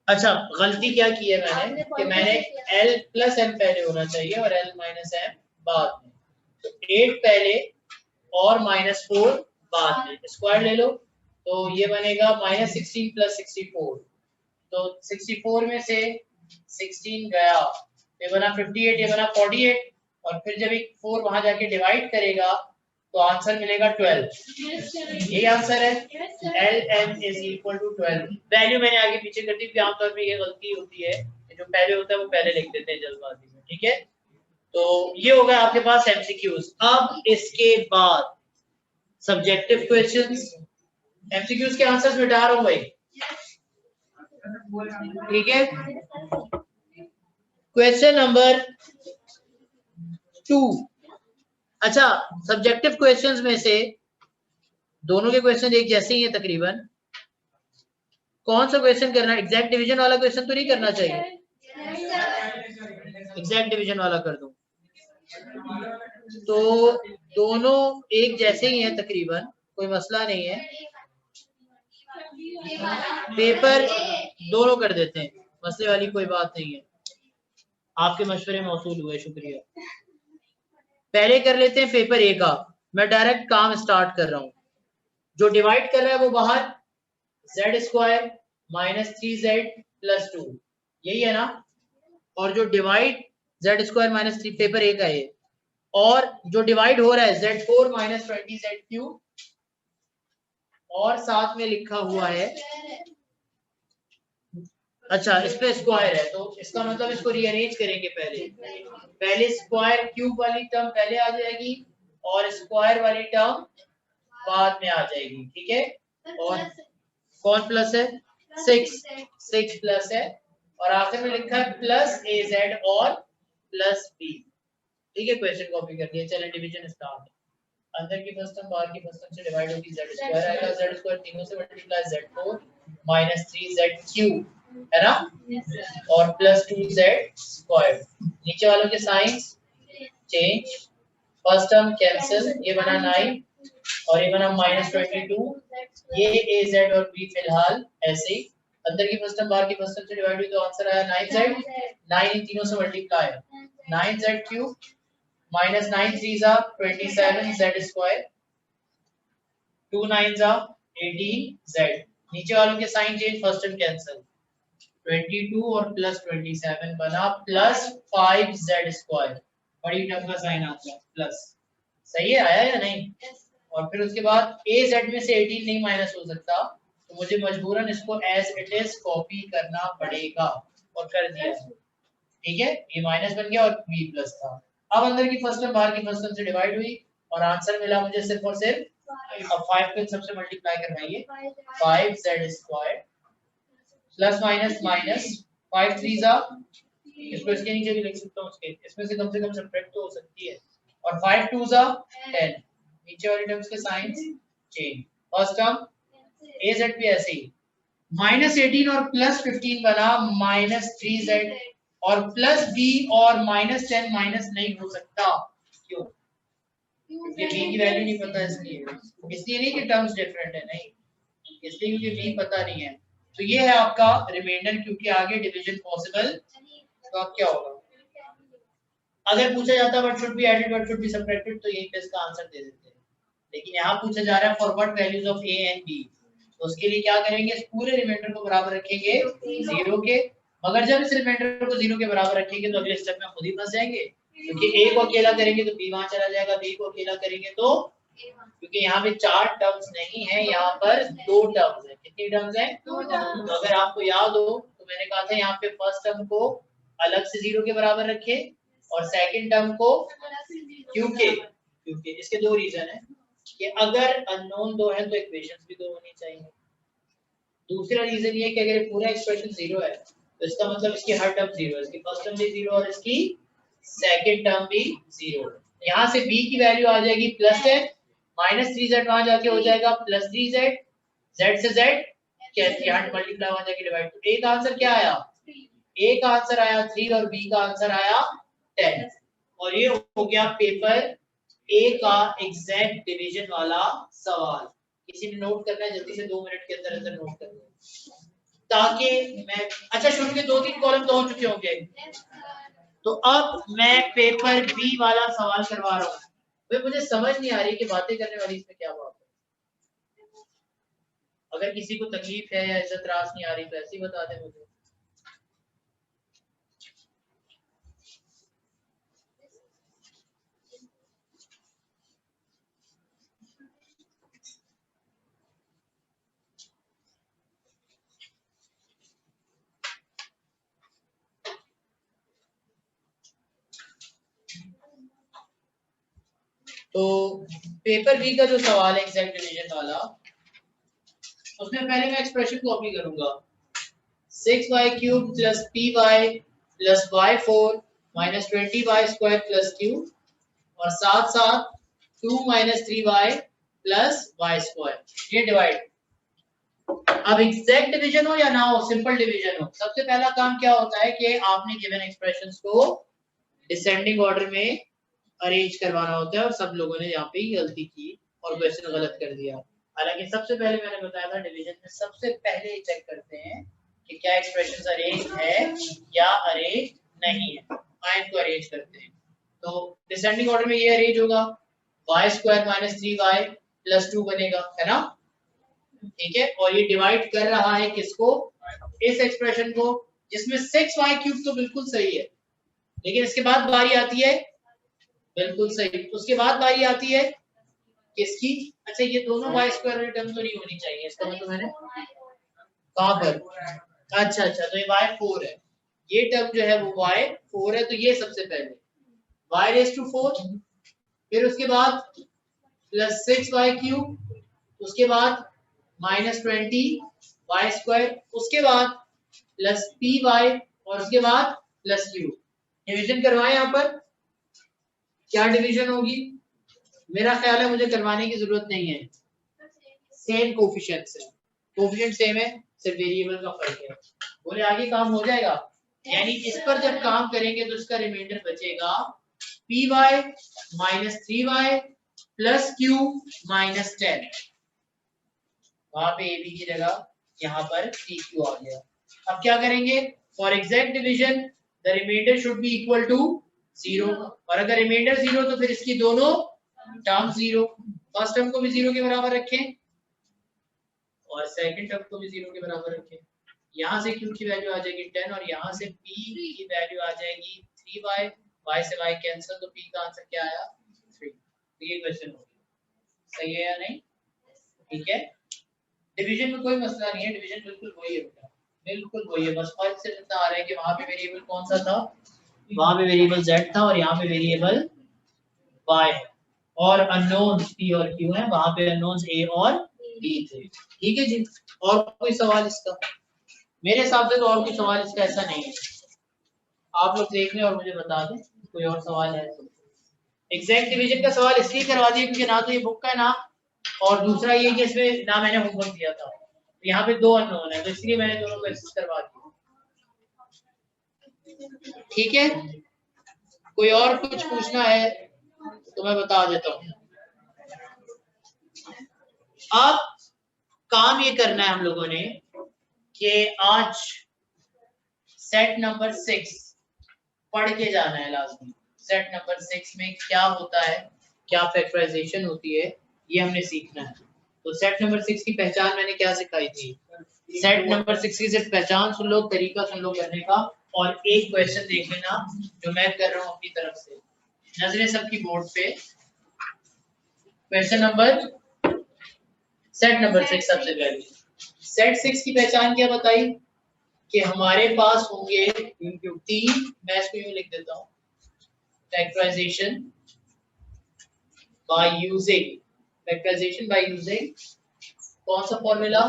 अच्छा गलती क्या की है मैंने कि मैंने l + m पहले होना चाहिए और l - m बाद में, तो 8 पहले और -4 बाद में, स्क्वायर ले लो तो ये बनेगा -16 + 64, तो 64 में से 16 गया, ये बना 58, ये बना 48, और फिर जब एक 4 वहां जाके डिवाइड करेगा तो आंसर मिलेगा 12, यही आंसर है lm = 12। वैल्यू मैंने आगे पीछे कर दी, आमतौर पे ये गलती होती है, जो पहले होता है वो पहले लिख देते हैं जल्दबाजी में, ठीक है। तो ये हो गया आपके पास एमसीक्यूज। अब इसके बाद सब्जेक्टिव क्वेश्चंस, एमसीक्यूज के आंसर्स मिटा रहा हूं भाई, ठीक है। क्वेश्चन नंबर 2, अच्छा सब्जेक्टिव क्वेश्चंस में से दोनों के क्वेश्चन एक जैसे ही हैं तकरीबन, कौन सा क्वेश्चन करना है, एग्जैक्ट डिवीजन वाला क्वेश्चन तो नहीं करना चाहिए, एग्जैक्ट डिवीजन वाला कर दूं, तो दोनों एक जैसे ही हैं तकरीबन, कोई मसला नहीं है, पेपर दोनों कर देते हैं, मसले वाली कोई बात नहीं है। आपके मशवरे मौसूल हुए, शुक्रिया। पहले कर लेते हैं पेपर ए का, मैं डायरेक्ट काम स्टार्ट कर रहा हूं, जो डिवाइड कर रहा है वो बाहर z square minus 3z plus 2, यही है ना। और जो divide z square minus 3 paper A का है, और जो डिवाइड हो रहा है z4 माइनस 20z3, और साथ में लिखा हुआ है, अच्छा इस पे स्क्वायर है तो इसका मतलब इसको रीअरेंज करेंगे। पहले स्क्वायर क्यूब वाली टर्म पहले आ जाएगी और स्क्वायर वाली टर्म बाद में आ जाएगी, ठीक है। और कौन प्लस है, 6 प्लस है, और आखिर में लिखा है प्लस az और प्लस b, ठीक है। क्वेश्चन कॉपी कर दिया। चलें डिवीजन स्टार्ट। अंदर की फर्स्ट टर्म बाहर की फर्स्ट टर्म से डिवाइड होगी, z स्क्वायर आएगा, z स्क्वायर तीनों से मल्टीप्लाई z4 माइनस 3z3 है ना, और प्लस 2z स्क्वायर। नीचे वालों के science change, first term cancel, ये बना 9 और ये बना माइनस 22, ये az और b फिलहाल ऐसे ही। अंदर की फर्स्ट टर्म बाहर की फर्स्ट टर्म से डिवाइड हुई तो आंसर आया 9z, 9 इन तीनों से multiply 9z cube minus 9 3s are 27 z square, 2 9s are 18 z। नीचे वालों के sign change, first term cancel, 22 और प्लस 27 बना प्लस 5 z स्क्वायर। बड़ी टर्म का साइन आता है प्लस, सही है, आया या नहीं। और फिर उसके बाद a z में से 18 नहीं माइनस हो सकता, तो मुझे मजबूरन इसको एज इट इज कॉपी करना पड़ेगा, और कर दिया, ठीक है। ये माइनस बन गया और b प्लस था। अब अंदर की फर्स्ट टर्म बाहर की फर्स्ट टर्म से डिवाइड हुई और आंसर मिला मुझे सिर्फ और सिर्फ। अब 5 को सबसे मल्टीप्लाई करवाइए, 5z square plus minus minus 5 3s are, इसको इसके नीचे भी लिख सकता हूं, उसके इसमें से कम सब्ट्रैक्ट तो हो सकती है, और 5 2s are 10। नीचे वाली टर्म्स के science change, first term az भी ऐसे ही, माइनस 18 और प्लस 15 बना माइनस 3z, और प्लस b और माइनस 10 माइनस नहीं हो सकता, क्यों, क्योंकि b की वैल्यू नहीं पता, इसलिए नहीं कि टर्म्स डिफरेंट है, नहीं, इसलिए क्योंकि b पता नहीं है। तो ये है आपका रिमाइंडर, क्योंकि आगे डिवीजन पॉसिबल, तो अब क्या होगा, अगर पूछा जाता what should be added what should be subtracted तो यही पे इसका आंसर दे देते हैं, लेकिन यहाँ पूछा जा रहा है for what values of a and b, तो उसके लिए क्या करेंगे, इस पूरे रिमाइंडर को बराबर रखेंगे 0 के, मगर जब इस रिमाइंडर को 0 के बराबर रखेंगे तो अगले स्टेप में खुद ही फंस जाएंगे, क्योंकि a को अकेला करेंगे तो b वहां चला जाएगा, b को अकेला करेंगे तो, क्योंकि यहाँ पे 4 टर्म्स नहीं है, यहाँ पर 2 टर्म्स है। कितनी टर्म्स है, 2 टर्म्स। अगर आपको याद हो तो मैंने कहा था यहाँ पे फर्स्ट टर्म को अलग से 0 के बराबर रखे और सेकंड टर्म को, क्योंकि इसके दो रीजन है कि अगर अननोन 2 है तो इक्वेशंस भी 2 होनी चाहिए। दूसरा रीजन ये कि अगर पूरा एक्सप्रेशन 0 है तो इसका मतलब इसकी हर टर्म 0 है, इसकी फर्स्ट टर्म भी 0 और इसकी सेकंड टर्म भी 0। यहाँ से b की वैल्यू आ जाएगी प्लस 10, माइनस 3z वहां जाके हो जाएगा प्लस 3z, z से z कैसे यहाँ मल्टीप्लाई हो जाएगी डिवाइड, तो a का आंसर क्या आया, a का आंसर आया 3 और b का आंसर आया 10। और ये हो गया पेपर a का एग्जैक्ट डिवीजन वाला सवाल। किसी ने नोट करना है जल्दी से 2 मिनट के अंदर अंदर नोट कर लो, ताकि मैं, अच्छा शुरू के 2-3 कॉलम तो हो चुके होंगे, तो अब मैं पेपर बी वाला सवाल करवा रहा हूँ। भाई मुझे समझ नहीं आ रही कि बातें करने वाली इसमें क्या बात है, अगर किसी को तकलीफ है या इज्जत रास नहीं आ रही तो ऐसे ही बता दे मुझे। तो पेपर बी का जो सवाल है एग्जैक्ट डिवीजन वाला, उसमें पहले मैं एक्सप्रेशन कॉपी करूंगा, 6y cube plus py plus y4 minus 20y square plus q, और साथ साथ 2 minus 3y plus y square, ये डिवाइड। अब एग्जैक्ट डिवीजन हो या ना हो, सिंपल डिवीजन हो, सबसे पहला काम क्या होता है कि आपने गिवन एक्सप्रेशंस को डिसेंडिंग ऑर्डर में अरेंज करवाना होता है, और सब लोगों ने यहाँ पे गलती की और क्वेश्चन गलत कर दिया। हालांकि सबसे पहले मैंने बताया था डिवीजन में सबसे पहले चेक करते हैं कि क्या एक्सप्रेशंस अरेंज है या अरेंज नहीं है, आयन को अरेंज करते हैं। तो डिसेंडिंग ऑर्डर में ये अरेंज होगा, y square minus 3y plus 2 बनेगा, है ना, ठीक है, और ये डिवाइड कर रहा है किसको, इस एक्सप्रेशन को, जिसमें 6y³ तो बिल्कुल सही है, लेकिन इसके बाद बारी आती है, बिल्कुल सही, उसके बाद बारी आती है किसकी, अच्छा ये दोनों y² वाली टर्म तो नहीं होनी चाहिए, इसका मतलब मैंने कहां पर, अच्छा अच्छा, तो ये y4 है, ये टर्म जो है वो y4 है, तो ये सबसे पहले y⁴, फिर उसके बाद प्लस 6y³, उसके बाद -20y², उसके बाद प्लस py, और उसके बाद प्लस q। डिवीजन करवाएं, यहाँ पर क्या डिवीजन होगी, मेरा ख्याल है मुझे करवाने की जरूरत नहीं है, सेम कोफिशिएंट्स है, कोफिशिएंट सेम है, सिर्फ वेरिएबल का फर्क है। बोले आगे काम हो जाएगा, यानी इस पर जब काम करेंगे तो इसका रिमाइंडर बचेगा py -3y प्लस q -10, वहां पे ab की जगह यहाँ पर pq आ गया। अब क्या करेंगे, for exact division the remainder should be equal to 0, और अगर रिमाइंडर 0 तो फिर इसकी दोनों टर्म 0, फर्स्ट टर्म को भी 0 के बराबर रखें और सेकंड टर्म को भी 0 के बराबर रखें। यहाँ से q की वैल्यू आ जाएगी 10 और यहाँ से p की वैल्यू आ जाएगी 3y, y से y कैंसिल, तो p का आंसर क्या आया 3। तो ये क्वेश्चन हो गया, सही है या नहीं, ठीक है। डिवीजन में कोई मसला नहीं है, डिवीजन बिल्कुल वही है बेटा, बिल्कुल वही है, बस फर्क सिर्फ इतना आ रहा है कि वहां पे वेरिएबल कौन सा था, वहां पे वेरिएबल z था और यहाँ पे वेरिएबल y है, और अननोन्स p और q हैं, वहां पे अननोन्स a और b थे, ठीक है जी। और कोई सवाल इसका, मेरे हिसाब से तो और कोई सवाल इसका ऐसा नहीं है, आप लोग देख लें और मुझे बता दें कोई और सवाल है तो। एग्जैक्ट डिवीजन का सवाल इसलिए करवा दिया क्योंकि ना तो ये बुक का है ना, और दूसरा ये कि इसमें ना मैंने होमवर्क दिया था, तो यहाँ पे 2 अननोन है, तो इसलिए मैंने दोनों को एक्सेस करवा दिया, ठीक है। कोई और कुछ पूछना है तो मैं बता देता हूँ। अब काम ये करना है हम लोगों ने कि आज सेट नंबर 6 पढ़ के जाना है लाजमी। सेट नंबर 6 में क्या होता है, क्या फैक्टराइजेशन होती है, ये हमने सीखना है। तो सेट नंबर 6 की पहचान मैंने क्या सिखाई थी, सेट नंबर 6 की सिर्फ पहचान सुन लो, तरीका सुन लो करने का, और एक क्वेश्चन देख लेना जो मैं कर रहा हूँ अपनी तरफ से, नजरें सबकी बोर्ड पे। क्वेश्चन नंबर सेट नंबर 6, सबसे पहले सेट 6 की पहचान क्या बताई कि हमारे पास होंगे 3, मैं इसको यूं लिख देता हूँ, factorization by using, factorization by using कौन सा formula,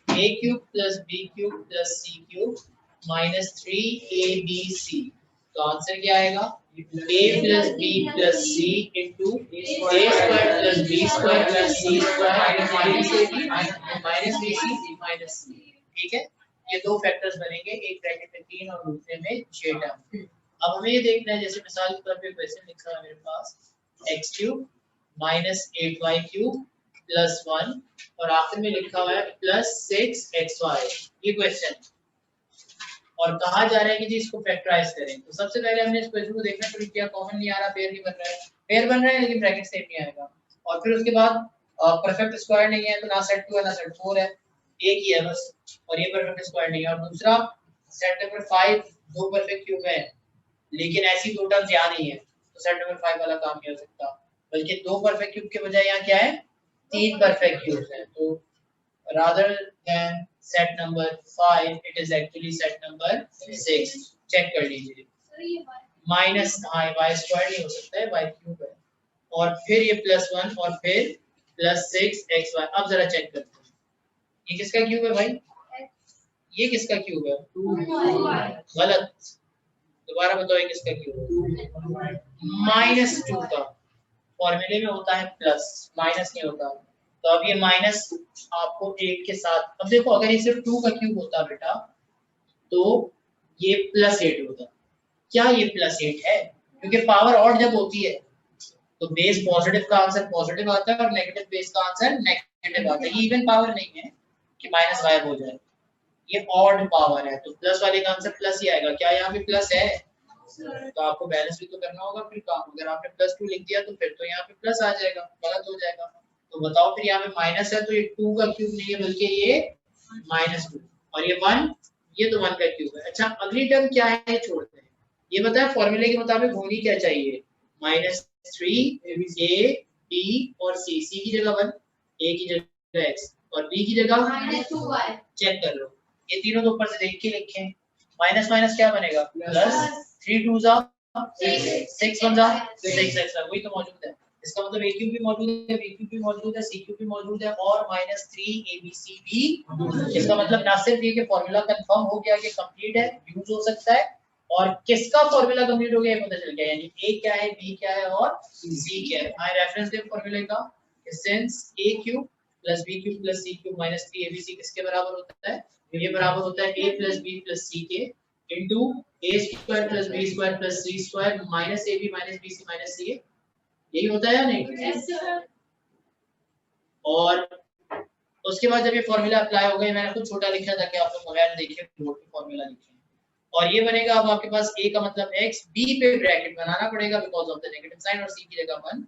a³ + b³ + c³ -3abc, तो आंसर क्या आएगा a + b + c * a² + b² + c² -ab -bc -c, ठीक है। ये दो फैक्टर्स बनेंगे, एक ब्रैकेट में 3 और दूसरे में 6 टर्म। अब हमें ये देखना है, जैसे मिसाल के तौर पे क्वेश्चन लिखा है मेरे पास x³ -8y³ + 1 और आखिर में लिखा हुआ है +6xy, ये क्वेश्चन, और कहा जा रहा है कि जी इसको फैक्टराइज करें। तो सबसे पहले हमने इस क्वेश्चन को देखना शुरू किया, कॉमन नहीं आ रहा, पेयर नहीं बन रहा है, पेयर बन रहा है लेकिन ब्रैकेट सेम नहीं आएगा, और फिर उसके बाद परफेक्ट स्क्वायर नहीं है, तो ना सेट 2 है ना सेट 4 है, एक ही है बस, और ये परफेक्ट स्क्वायर नहीं है। और दूसरा सेट नंबर 5 दो परफेक्ट क्यूब है, लेकिन ऐसी दो टर्म्स यहाँ नहीं है, तो सेट नंबर 5 वाला काम नहीं हो सकता, बल्कि दो परफेक्ट क्यूब के बजाय यहाँ क्या है 3 परफेक्ट क्यूब्स हैं। तो rather than set number 5 it is actually set number 6, check कर लीजिए, माइनस y² नहीं हो सकता है, y³ है, और फिर ये +1 और फिर +6xy। अब जरा चेक करते हैं, ये किसका क्यूब है भाई, ये किसका क्यूब है, गलत, दोबारा बताओ ये किसका क्यूब है, -2 का, फॉर्मूले में होता है प्लस, माइनस नहीं होता। तो अब ये माइनस आपको 1 के साथ, अब देखो अगर ये सिर्फ 2 का क्यूब होता बेटा तो ये +8 होता, क्या ये +8 है, क्योंकि पावर ऑड जब होती है तो बेस पॉजिटिव का आंसर पॉजिटिव आता है और नेगेटिव बेस का आंसर नेगेटिव आता है, ये इवन पावर नहीं है कि माइनस गायब हो जाए, ये ऑड पावर है, तो प्लस वाले का आंसर प्लस ही आएगा। क्या यहाँ पे प्लस है, तो आपको बैलेंस भी तो करना होगा फिर काम, अगर आपने +2 लिख दिया तो फिर तो यहाँ पे प्लस आ जाएगा, गलत हो जाएगा, तो बताओ फिर यहाँ पे माइनस है तो ये 2 का क्यूब नहीं है बल्कि ये -2 और ये 1, ये तो 1 का क्यूब है। अच्छा अगली टर्म क्या है ये छोड़ते हैं, ये बताया फॉर्मूले के मुताबिक होनी क्या चाहिए, -3 a b और c की जगह 1, a की जगह x और b की जगह -2y। चेक कर लो, ये तीनों तो ऊपर से देख के लिखे हैं। माइनस माइनस क्या बनेगा, प्लस 3 2 जा 6 1 जा 6 एक्स्ट्रा वही तो मौजूद है। इसका मतलब a क्यूब भी मौजूद है, b क्यूब भी मौजूद है, c क्यूब भी मौजूद है और -3 abc भी। इसका मतलब ना सिर्फ ये कि फार्मूला कंफर्म हो गया कि कंप्लीट है, यूज हो सकता है, और किसका फार्मूला कंप्लीट हो गया ये पता चल गया, यानी a क्या है, b क्या है और c क्या है। हमारे रेफरेंस दे फार्मूले का, since a cube plus b cube plus c cube -3 abc किसके बराबर होता है, ये बराबर होता है a plus b plus c के into a square plus b square plus c square minus ab minus bc minus ca, यही होता है या नहीं। और उसके बाद जब ये फार्मूला अप्लाई हो गए, मैंने खुद छोटा लिखा था कि आप लोग बगैर देखे बोर्ड पे फार्मूला लिखें, और ये बनेगा अब आपके पास a का मतलब x, b पे ब्रैकेट बनाना पड़ेगा because of the negative sign और c की जगह 1,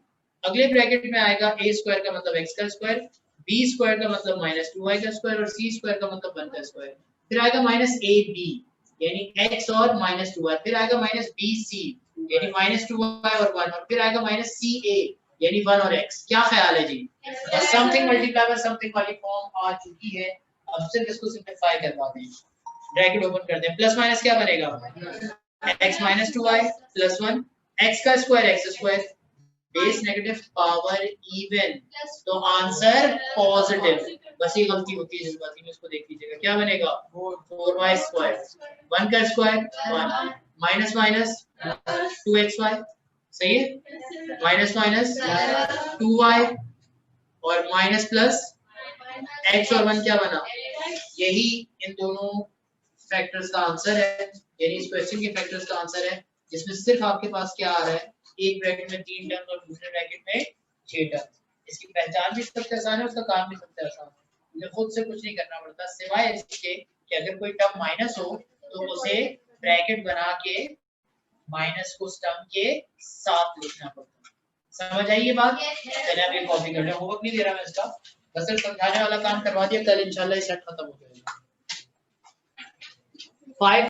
अगले ब्रैकेट में आएगा a स्क्वायर का मतलब x का स्क्वायर, b स्क्वायर का मतलब -2y का स्क्वायर और c स्क्वायर का मतलब 1 का स्क्वायर, फिर आएगा -ab यानी x और -2y, फिर आएगा -bc यानी -2y और 1, और फिर आएगा -ca यानी 1 और x। क्या ख्याल है जी, समथिंग मल्टीप्लाई बाय समथिंग वाली फॉर्म आ चुकी है, अब सिर्फ इसको सिंपलीफाई करवा दें, ब्रैकेट ओपन कर दें, प्लस माइनस क्या बनेगा, x -2y प्लस 1 x का square x square base negative power even, तो आंसर पॉजिटिव। बस ये गलती होती है जज्बाती में, इसको देख लीजिएगा, क्या बनेगा 4y स्क्वायर 1 का स्क्वायर 1 माइनस माइनस 2xy, सही है, माइनस माइनस 2y और माइनस प्लस x और 1 क्या बना, यही इन दोनों फैक्टर्स का आंसर है, यानी इस क्वेश्चन के फैक्टर्स का आंसर है, जिसमें सिर्फ आपके पास क्या आ रहा है, एक ब्रैकेट में 3 टर्म और दूसरे ब्रैकेट में 6 टर्म। इसकी पहचान भी सबसे आसान है, उसका काम भी सबसे आसान है, मुझे खुद से कुछ नहीं करना पड़ता सिवाय इसके कि अगर कोई टर्म माइनस हो तो उसे ब्रैकेट बना के माइनस को उस टर्म के साथ लिखना पड़ता है। समझ आई ये बात, चलिए अब ये कॉपी कर लें, होमवर्क नहीं दे रहा मैं इसका, बस सिर्फ समझाने वाला काम करवा दिया, कल इंशाल्लाह ये सेट खत्म हो जाएगा। 5